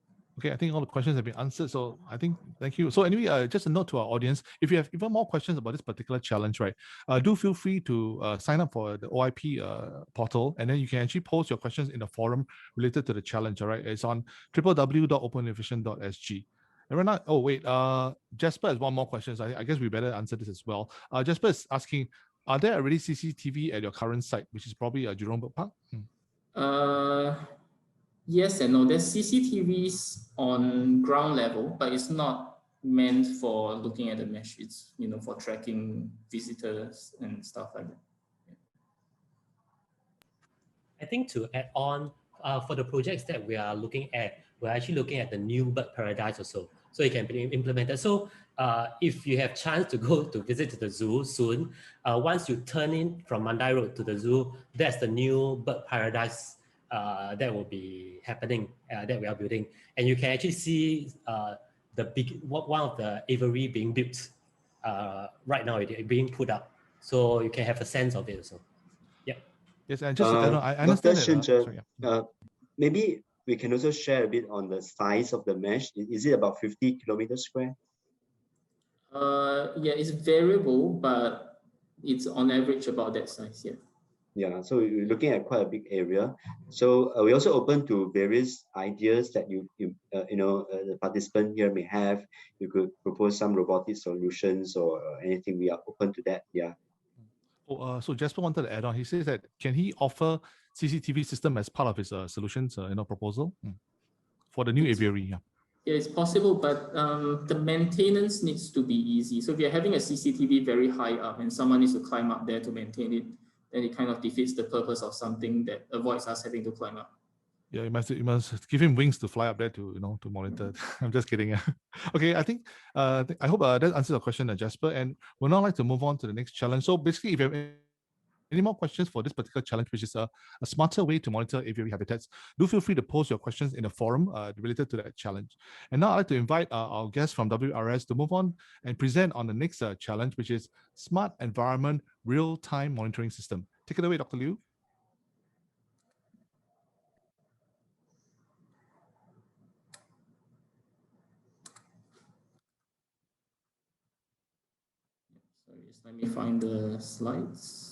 Speaker 1: Okay, I think all the questions have been answered. So I think, thank you. So anyway, just a note to our audience, if you have even more questions about this particular challenge, right, do feel free to sign up for the OIP portal, and then you can actually post your questions in the forum related to the challenge, all right? It's on www.openinnovation.sg. And right now, oh wait, Jasper has one more question. So I guess we better answer this as well. Jasper is asking, are there already CCTV at your current site, which is probably Jurong Bird Park?
Speaker 9: Yes and no. There's CCTVs on ground level, but it's not meant for looking at the mesh. It's, you know, for tracking visitors and stuff like that.
Speaker 10: I think to add on, for the projects that we are looking at, we're actually looking at the new bird paradise also. So it can be implemented. So if you have chance to go to visit the zoo soon, once you turn in from Mandai Road to the zoo, that's the new bird paradise that will be happening, that we are building. And you can actually see one of the aviary being built right now, being put up. So you can have a sense of it also. Yeah.
Speaker 1: Yes, and just I understand
Speaker 8: that. Maybe we can also share a bit on the size of the mesh. Is it about 50 kilometers square?
Speaker 9: Yeah, it's variable, but it's on average about that size. Yeah.
Speaker 8: Yeah, so we're looking at quite a big area. So we're also open to various ideas that the participant here may have. You could propose some robotic solutions or anything. We are open to that. Yeah.
Speaker 1: Oh, so Jasper wanted to add on. He says that can he offer CCTV system as part of his solutions proposal for the new aviary? Yeah.
Speaker 9: Yeah, it's possible, but the maintenance needs to be easy. So if you're having a CCTV very high up and someone needs to climb up there to maintain it, then it kind of defeats the purpose of something that avoids us having to climb up.
Speaker 1: Yeah, you must give him wings to fly up there to to monitor. I'm just kidding. Okay, I think I hope that answers your question, Jasper. And we'd now like to move on to the next challenge. So basically, if you have any more questions for this particular challenge, which is a smarter way to monitor aviary habitats, do feel free to post your questions in the forum related to that challenge. And now I'd like to invite our guest from WRS to move on and present on the next challenge, which is Smart Environment Real-Time Monitoring System. Take it away, Dr. Liu.
Speaker 9: Sorry, just let me find the slides.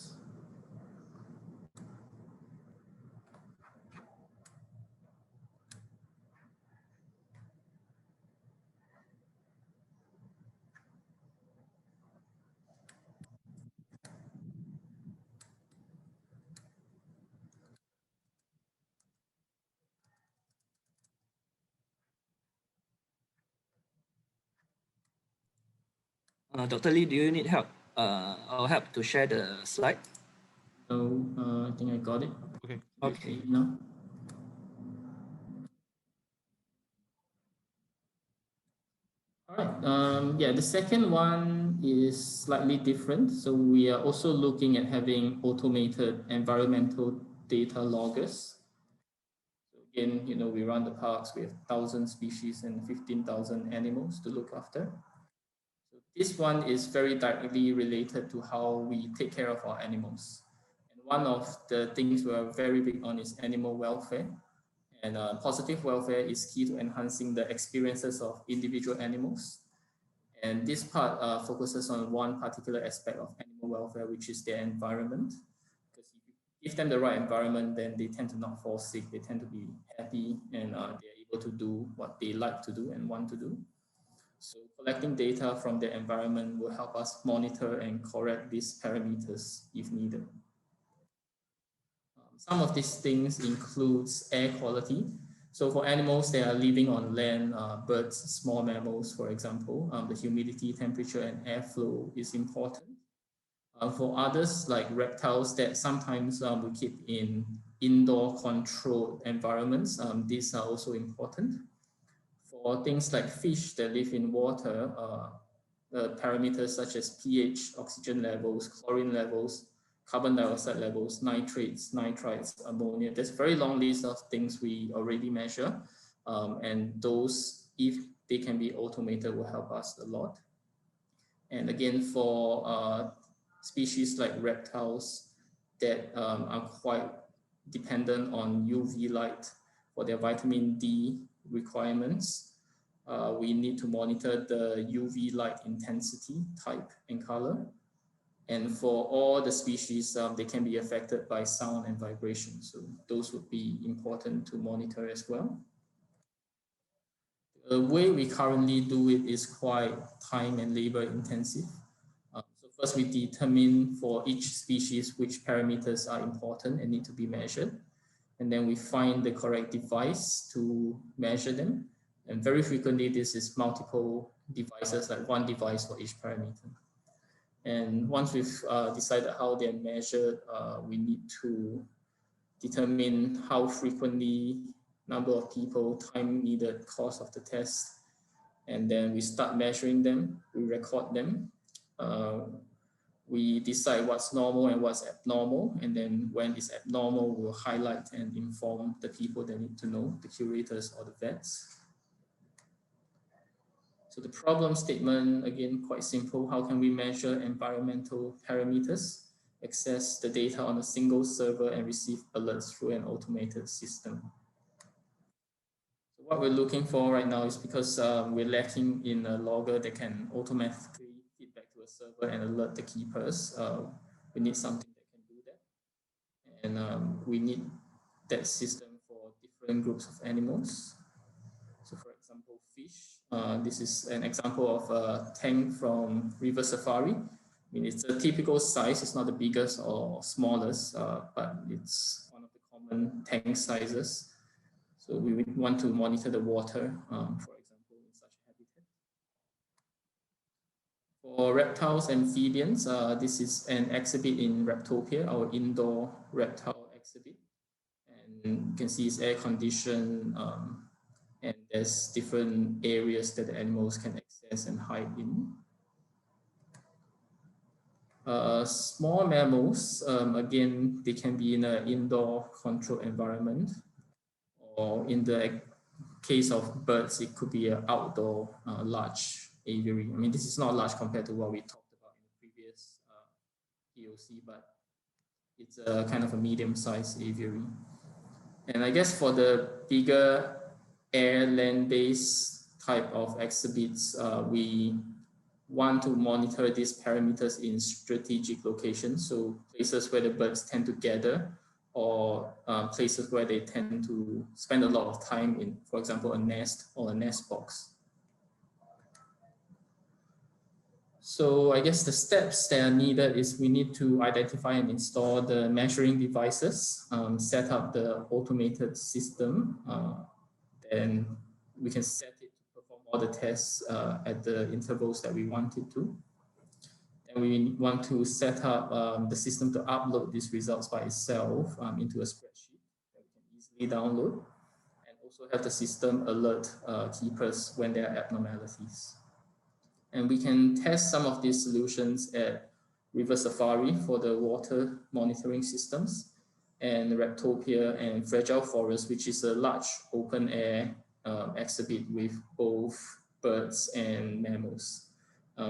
Speaker 11: Dr. Lee, do you need help? I'll help to share the slide.
Speaker 9: No, I think I got it.
Speaker 1: Okay.
Speaker 11: Okay.
Speaker 9: No. All right. Yeah, the second one is slightly different. So we are also looking at having automated environmental data loggers. So again, we run the parks. We have 1,000 species and 15,000 animals to look after. So this one is very directly related to how we take care of our animals. And one of the things we are very big on is animal welfare. And positive welfare is key to enhancing the experiences of individual animals. And this part focuses on one particular aspect of animal welfare, which is their environment. Because if you give them the right environment, then they tend to not fall sick. They tend to be happy and they're able to do what they like to do and want to do. So collecting data from their environment will help us monitor and correct these parameters if needed. Some of these things includes air quality. So for animals that are living on land, birds, small mammals, for example, the humidity, temperature, and airflow is important. For others, like reptiles that sometimes we keep in indoor controlled environments, these are also important. For things like fish that live in water, parameters such as pH, oxygen levels, chlorine levels, carbon dioxide levels, nitrates, nitrites, ammonia. There's a very long list of things we already measure. And those, if they can be automated, will help us a lot. And again, for species like reptiles that are quite dependent on UV light for their vitamin D, requirements. We need to monitor the UV light intensity, type, and color. And for all the species, they can be affected by sound and vibration. So those would be important to monitor as well. The way we currently do it is quite time and labor intensive. So first we determine for each species which parameters are important and need to be measured. And then we find the correct device to measure them. And very frequently, this is multiple devices, like one device for each parameter. And once we've decided how they're measured, we need to determine how frequently, number of people, time needed, cost of the test. And then we start measuring them, we record them. We decide what's normal and what's abnormal. And then when it's abnormal, we'll highlight and inform the people that need to know, the curators or the vets. So the problem statement, again, quite simple. How can we measure environmental parameters, access the data on a single server, and receive alerts through an automated system? So what we're looking for right now is because we're lacking in a logger that can automatically feed back to a server and alert the keepers. We need something that can do that. And we need that system for different groups of animals. So for example, fish. This is an example of a tank from River Safari. I mean, it's a typical size. It's not the biggest or smallest, but it's one of the common tank sizes. So we would want to monitor the water, for example, in such a habitat. For reptiles, amphibians, this is an exhibit in Reptopia, our indoor reptile exhibit. And you can see it's air conditioned, and there's different areas that the animals can access and hide in. Small mammals, again, they can be in an indoor controlled environment, or in the case of birds, it could be an outdoor large aviary. I mean, this is not large compared to what we talked about in the previous POC, but it's a kind of a medium-sized aviary. And I guess for the bigger air land-based type of exhibits, we want to monitor these parameters in strategic locations, so places where the birds tend to gather, or places where they tend to spend a lot of time in, for example, a nest or a nest box. So I guess the steps that are needed is we need to identify and install the measuring devices, set up the automated system, and we can set it to perform all the tests at the intervals that we want it to. And we want to set up the system to upload these results by itself into a spreadsheet that we can easily download, and also have the system alert keepers when there are abnormalities. And we can test some of these solutions at River Safari for the water monitoring systems, and Reptopia and Fragile Forest, which is a large open air exhibit with both birds and mammals.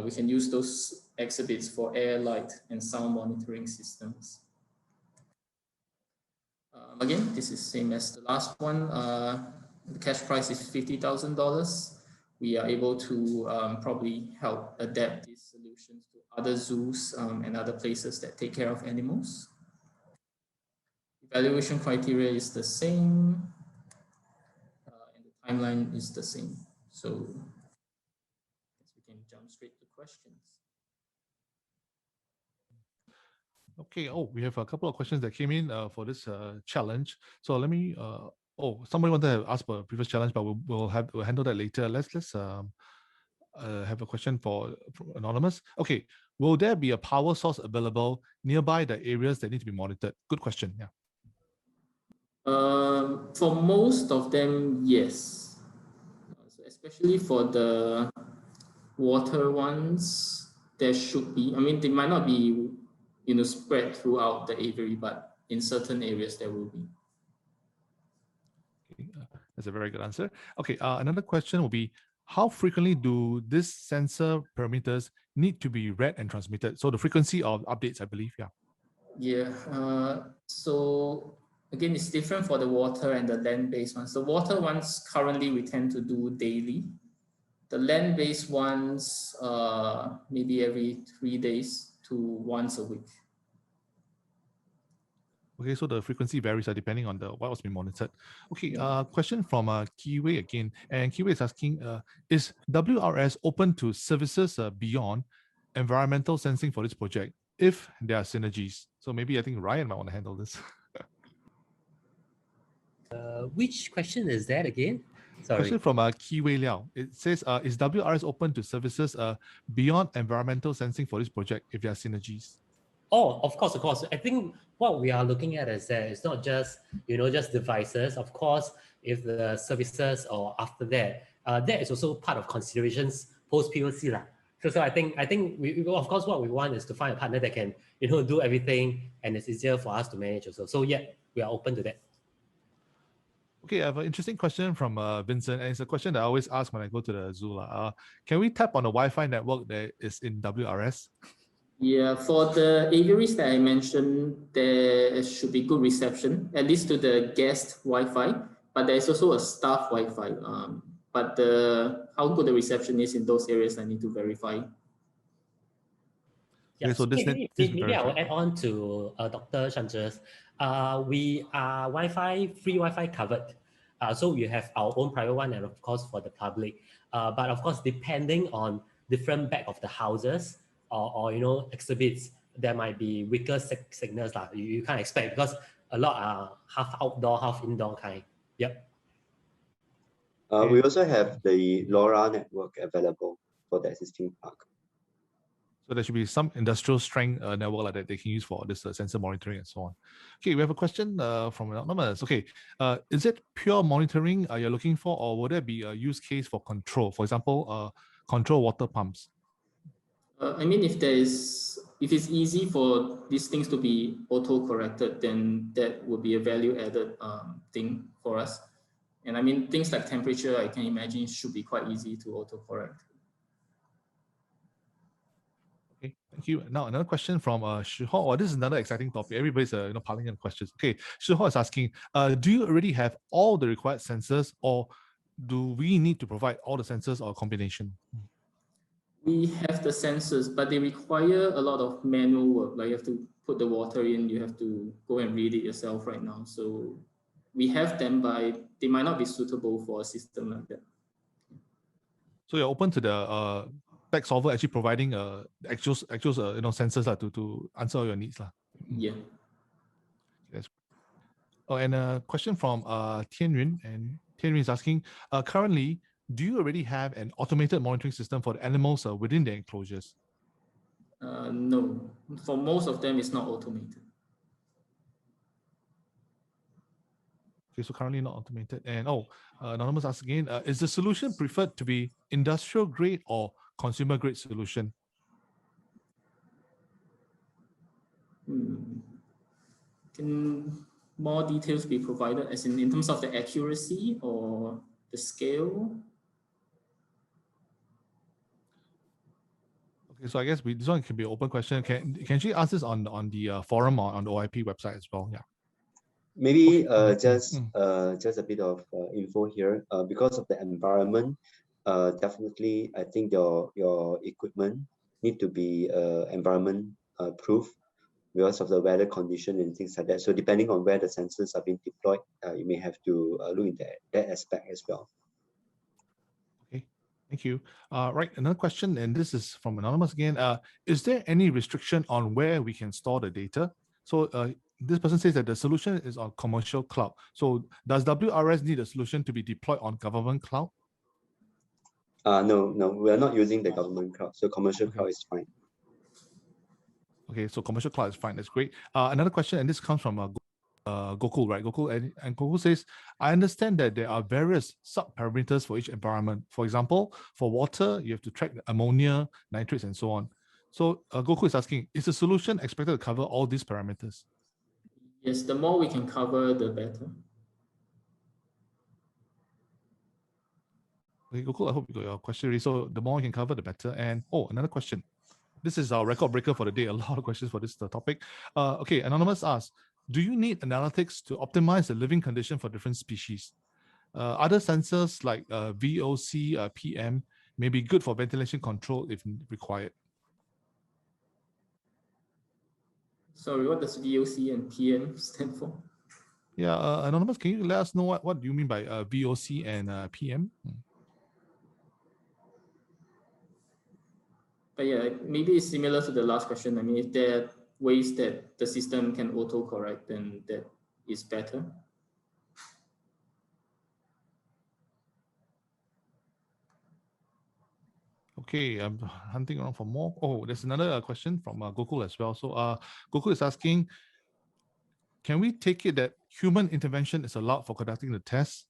Speaker 9: We can use those exhibits for air, light, and sound monitoring systems. Again, this is same as the last one. The cash price is $50,000. We are able to probably help adapt these solutions to other zoos and other places that take care of animals. Evaluation criteria is the same, and the timeline is the same. So we can jump straight to questions.
Speaker 1: Okay. Oh, we have a couple of questions that came in for this challenge. So let me. Oh, somebody wanted to ask for a previous challenge, but we'll handle that later. Let's have a question from Anonymous. Okay. Will there be a power source available nearby the areas that need to be monitored? Good question. Yeah.
Speaker 9: For most of them, yes. So especially for the water ones, there should be. I mean, they might not be, spread throughout the aviary, but in certain areas there will be.
Speaker 1: Okay, that's a very good answer. Okay, another question will be, how frequently do these sensor parameters need to be read and transmitted? So the frequency of updates, I believe, yeah.
Speaker 9: Yeah, so Again, it's different for the water and the land-based ones. The water ones currently we tend to do daily. The land-based ones, maybe every 3 days to once a week.
Speaker 1: Okay, so the frequency varies depending on what was being monitored. Okay, question from Kiwei again, and Kiwei is asking, is WRS open to services beyond environmental sensing for this project if there are synergies? So maybe I think Ryan might want to handle this.
Speaker 10: Which question is that again? Sorry.
Speaker 1: Question from Kiwei Liao. It says, is WRS open to services beyond environmental sensing for this project if there are synergies?
Speaker 10: Oh, of course, of course. I think what we are looking at is that it's not just, just devices. Of course, if the services or after that, that is also part of considerations post POC lah. So I think we of course what we want is to find a partner that can do everything and it's easier for us to manage also. So yeah, we are open to that.
Speaker 1: Okay, I have an interesting question from Vincent, and it's a question that I always ask when I go to the zoo. Can we tap on the Wi-Fi network that is in WRS?
Speaker 9: Yeah, for the aviaries that I mentioned, there should be good reception, at least to the guest Wi-Fi, but there's also a staff Wi-Fi. But how good the reception is in those areas, I need to verify.
Speaker 10: Yeah,
Speaker 1: okay, so
Speaker 10: maybe I will add on to Dr. Shanzhe's. We are free Wi-Fi covered. So we have our own private one and of course for the public. But of course, depending on different back of the houses or exhibits, there might be weaker signals. You can't expect because a lot are half outdoor, half indoor kind. Yep.
Speaker 8: We also have the LoRa network available for the existing park.
Speaker 1: So there should be some industrial strength network like that they can use for this sensor monitoring and so on. Okay, we have a question from Anonymous. Okay, is it pure monitoring you're looking for, or would there be a use case for control? For example, control water pumps.
Speaker 9: I mean, if it's easy for these things to be auto-corrected, then that would be a value-added thing for us. And I mean, things like temperature, I can imagine should be quite easy to auto-correct.
Speaker 1: Okay, thank you. Now another question from Shiho. Oh, this is another exciting topic. Everybody's piling in questions. Okay, Shiho is asking, do you already have all the required sensors, or do we need to provide all the sensors or a combination?
Speaker 9: We have the sensors, but they require a lot of manual work. Like you have to put the water in, you have to go and read it yourself right now. So we have them, but they might not be suitable for a system like that.
Speaker 1: So you're open to the Pack Solver actually providing actual sensors to answer all your needs.
Speaker 9: Yeah.
Speaker 1: Yes. Oh, and a question from Tianyun, and Tianyun is asking, currently, do you already have an automated monitoring system for the animals within the enclosures?
Speaker 9: No, for most of them, it's not automated.
Speaker 1: Okay, so currently not automated. And Anonymous asks again, is the solution preferred to be industrial grade or consumer grade solution?
Speaker 9: Can more details be provided, as in terms of the accuracy or the scale?
Speaker 1: Okay, so I guess this one can be an open question. Can she ask this on the forum or on the OIP website as well? Yeah.
Speaker 8: Maybe just a bit of info here. Because of the environment, definitely I think your equipment need to be environment proof because of the weather condition and things like that. So depending on where the sensors are being deployed, you may have to look into that aspect as well. Okay,
Speaker 1: thank you. Right, another question, and this is from Anonymous again. Is there any restriction on where we can store the data? So this person says that the solution is on commercial cloud. So does WRS need a solution to be deployed on government cloud?
Speaker 8: No, we are not using the government cloud. So commercial cloud is fine. Okay,
Speaker 1: so commercial cloud is fine. That's great. Another question, and this comes from Gokul, right? Gokul, and Gokul says, I understand that there are various sub-parameters for each environment. For example, for water, you have to track the ammonia, nitrates, and so on. So Gokul is asking, is the solution expected to cover all these parameters?
Speaker 9: Yes, the more we can cover, the better.
Speaker 1: Okay, Gokul, I hope you got your question ready. So the more we can cover, the better. And another question. This is our record breaker for the day. A lot of questions for this topic. Okay, Anonymous asks, do you need analytics to optimize the living condition for different species? Other sensors like VOC, PM may be good for ventilation control if required.
Speaker 9: Sorry, what does VOC and PM stand for?
Speaker 1: Yeah, Anonymous, can you let us know what do you mean by VOC and PM?
Speaker 9: But yeah, maybe it's similar to the last question. I mean, if there are ways that the system can auto-correct, then that is better.
Speaker 1: Okay, I'm hunting around for more. Oh, there's another question from Gokul as well. So Gokul is asking, can we take it that human intervention is allowed for conducting the test?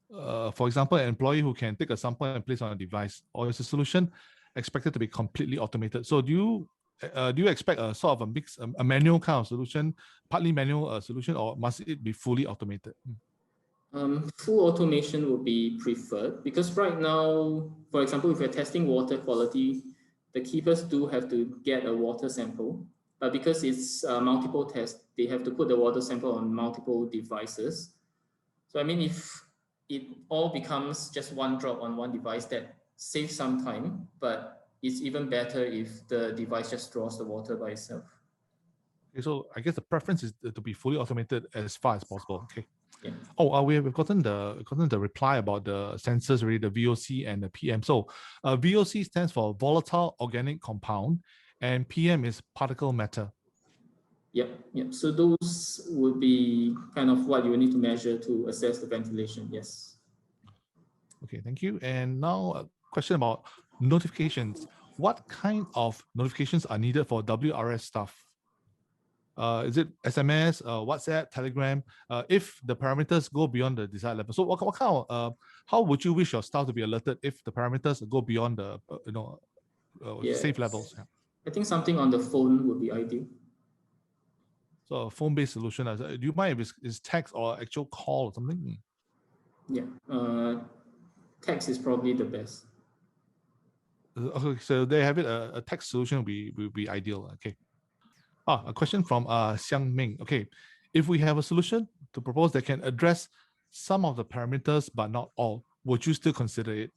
Speaker 1: For example, an employee who can take a sample and place on a device, or is the solution expected to be completely automated? So do you expect a sort of a mix, a manual kind of solution, partly manual solution, or must it be fully automated?
Speaker 9: Full automation would be preferred, because right now, for example, if you're testing water quality, the keepers do have to get a water sample, but because it's multiple tests, they have to put the water sample on multiple devices. So I mean, if it all becomes just one drop on one device, that saves some time, but it's even better if the device just draws the water by itself.
Speaker 1: Okay, so I guess the preference is to be fully automated as far as possible. Okay.
Speaker 9: Yeah.
Speaker 1: Oh, we've gotten the reply about the sensors already, the VOC and the PM. So VOC stands for volatile organic compound, and PM is particle matter.
Speaker 9: Yep. So those would be kind of what you need to measure to assess the ventilation. Yes.
Speaker 1: Okay, thank you. And now a question about notifications. What kind of notifications are needed for WRS stuff? Is it SMS, WhatsApp, Telegram? If the parameters go beyond the desired level, so what kind of how would you wish your staff to be alerted if the parameters go beyond the safe levels? Yeah.
Speaker 9: I think something on the phone would be ideal.
Speaker 1: So a phone-based solution. Do you mind if it's text or actual call or something?
Speaker 9: Yeah, text is probably the best.
Speaker 1: Okay, so they have it. A text solution will be ideal. Okay. A question from Xiang Ming. Okay, if we have a solution to propose that can address some of the parameters but not all, would you still consider it?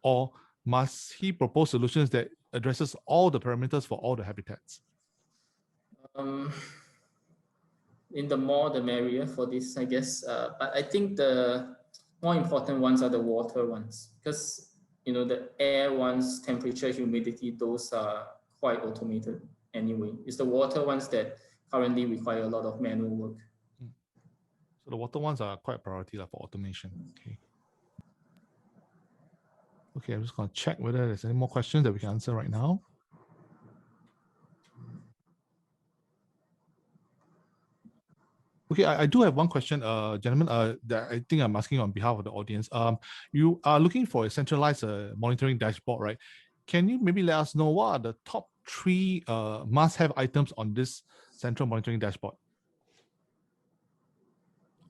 Speaker 1: Or must he propose solutions that addresses all the parameters for all the habitats?
Speaker 9: In the more the merrier for this, I guess. But I think the more important ones are the water ones, because the air ones, temperature, humidity, those are quite automated anyway. It's the water ones that currently require a lot of manual work.
Speaker 1: So the water ones are quite a priority for automation. Okay, I'm just going to check whether there's any more questions that we can answer right now. Okay, I do have one question, gentlemen, that I think I'm asking on behalf of the audience. You are looking for a centralized monitoring dashboard, right? Can you maybe let us know what are the top 3 must-have items on this central monitoring dashboard?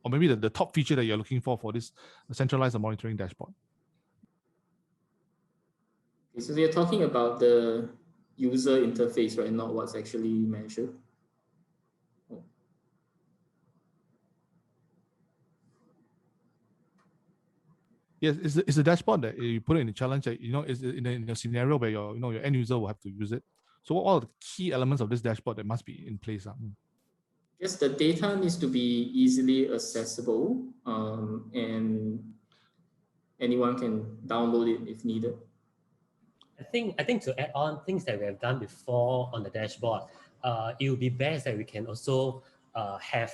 Speaker 1: Or maybe the top feature that you're looking for this centralized monitoring dashboard?
Speaker 9: So you're talking about the user interface, right? Not what's actually measured.
Speaker 1: Yes, it's a dashboard that you put it in the challenge that is in a scenario where your end user will have to use it. So what are the key elements of this dashboard that must be in place?
Speaker 9: Yes, the data needs to be easily accessible, and anyone can download it if needed.
Speaker 10: I think to add on things that we have done before on the dashboard, it would be best that we can also have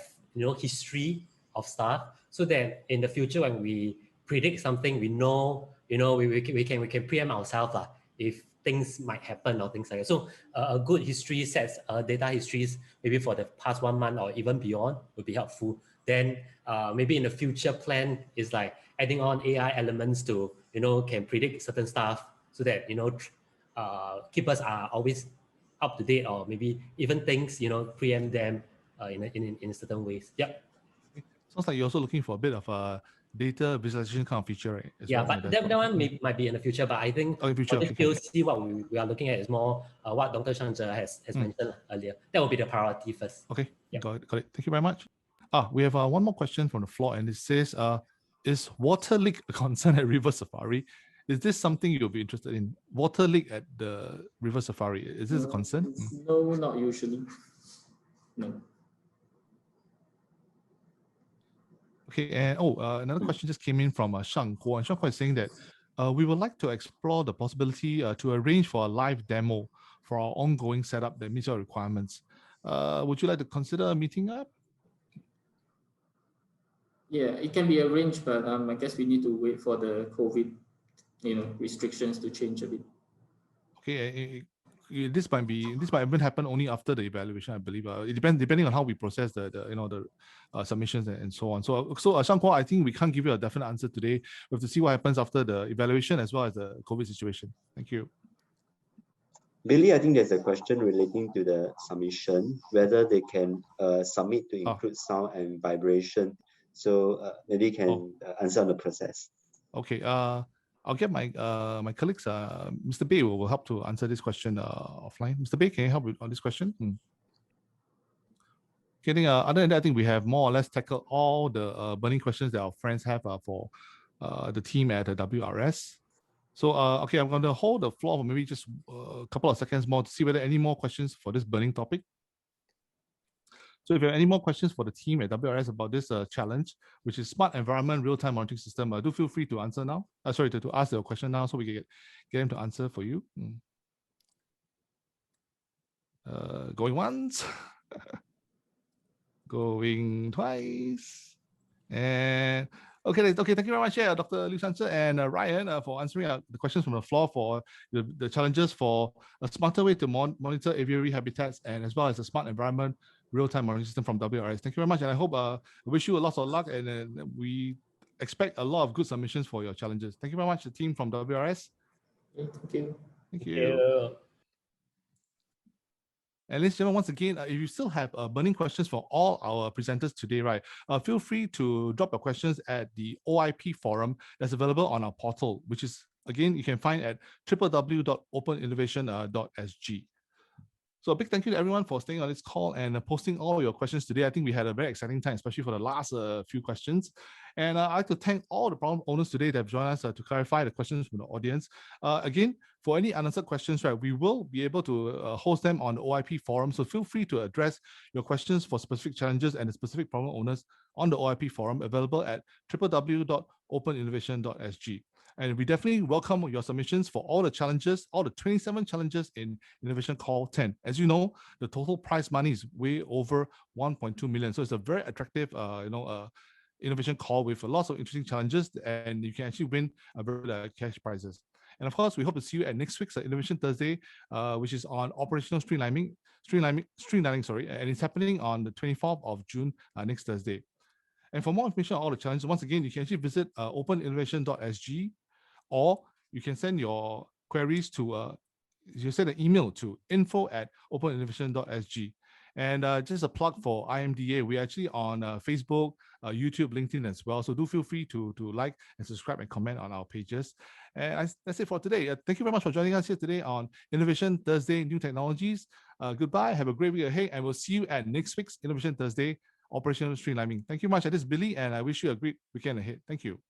Speaker 10: history of stuff, so that in the future when we predict something, we know we can preempt ourselves if things might happen or things like that. So a good history sets, data histories maybe for the past 1 month or even beyond would be helpful. Then maybe in the future plan is like adding on AI elements to can predict certain stuff, so that keepers are always up to date, or maybe even things preempt them in certain ways. Yep.
Speaker 1: Sounds like you're also looking for a bit of a data visualization kind of feature, right?
Speaker 10: Yeah, but that one might be in the future. But I think for this POC, what we are looking at is more what Dr. Shang has mentioned earlier. That will be the priority first.
Speaker 1: Okay, got it. Thank you very much. We have one more question from the floor, and it says, is water leak a concern at River Safari? Is this something you'll be interested in? Water leak at the River Safari, is this a concern?
Speaker 9: No, not usually. No.
Speaker 1: Okay, and another question just came in from Shang Guo, and Shang Guo is saying that we would like to explore the possibility to arrange for a live demo for our ongoing setup that meets your requirements. Would you like to consider meeting up?
Speaker 9: Yeah, it can be arranged, but I guess we need to wait for the COVID, restrictions to change a bit.
Speaker 1: Okay, this might even happen only after the evaluation, I believe. It depending on how we process the submissions and so on. So Shang Guo, I think we can't give you a definite answer today. We have to see what happens after the evaluation as well as the COVID situation. Thank you.
Speaker 8: Billy, I think there's a question relating to the submission, whether they can submit to include sound and vibration. So maybe you can answer on the process.
Speaker 1: Okay. I'll get my my colleagues. Mr. Bay will help to answer this question offline. Mr. Bay, can you help with on this question? Okay, other than that, I think we have more or less tackled all the burning questions that our friends have for the team at the WRS. So, okay, I'm going to hold the floor for maybe just a couple of seconds more to see whether any more questions for this burning topic. So if you have any more questions for the team at WRS about this challenge, which is Smart Environment Real-Time Monitoring System, do feel free to answer now. Sorry, to ask your question now so we can get him to answer for you. Going once, going twice, and okay, thank you very much, Dr. Liu Shan and Ryan for answering the questions from the floor for the challenges for a smarter way to monitor aviary habitats and as well as a smart environment real-time monitoring system from WRS. Thank you very much, and I hope I wish you a lot of luck, and we expect a lot of good submissions for your challenges. Thank you very much, the team from WRS.
Speaker 9: Thank you.
Speaker 1: Thank you. And ladies and gentlemen, once again, if you still have burning questions for all our presenters today, right, feel free to drop your questions at the OIP forum that's available on our portal, which is, again, you can find at www.openinnovation.sg. So a big thank you to everyone for staying on this call and posting all your questions today. I think we had a very exciting time, especially for the last few questions. And I'd like to thank all the problem owners today that have joined us to clarify the questions from the audience. Again, for any unanswered questions, right, we will be able to host them on the OIP forum. So feel free to address your questions for specific challenges and the specific problem owners on the OIP forum, available at www.openinnovation.sg. And we definitely welcome your submissions for all the challenges, all the 27 challenges in Innovation Call 10. As you know, the total prize money is way over 1.2 million. So it's a very attractive, innovation call with lots of interesting challenges, and you can actually win very cash prizes. And of course, we hope to see you at next week's Innovation Thursday, which is on operational streamlining, and it's happening on the 24th of June, next Thursday. And for more information on all the challenges, once again, you can actually visit openinnovation.sg, or you can send your queries to, you send an email to info@openinnovation.sg. And just a plug for IMDA, we're actually on Facebook, YouTube, LinkedIn as well. So do feel free to like and subscribe and comment on our pages. And that's it for today. Thank you very much for joining us here today on Innovation Thursday, New Technologies. Goodbye, have a great week ahead, and we'll see you at next week's Innovation Thursday, Operational Streamlining. Thank you much. This is Billy, and I wish you a great weekend ahead. Thank you.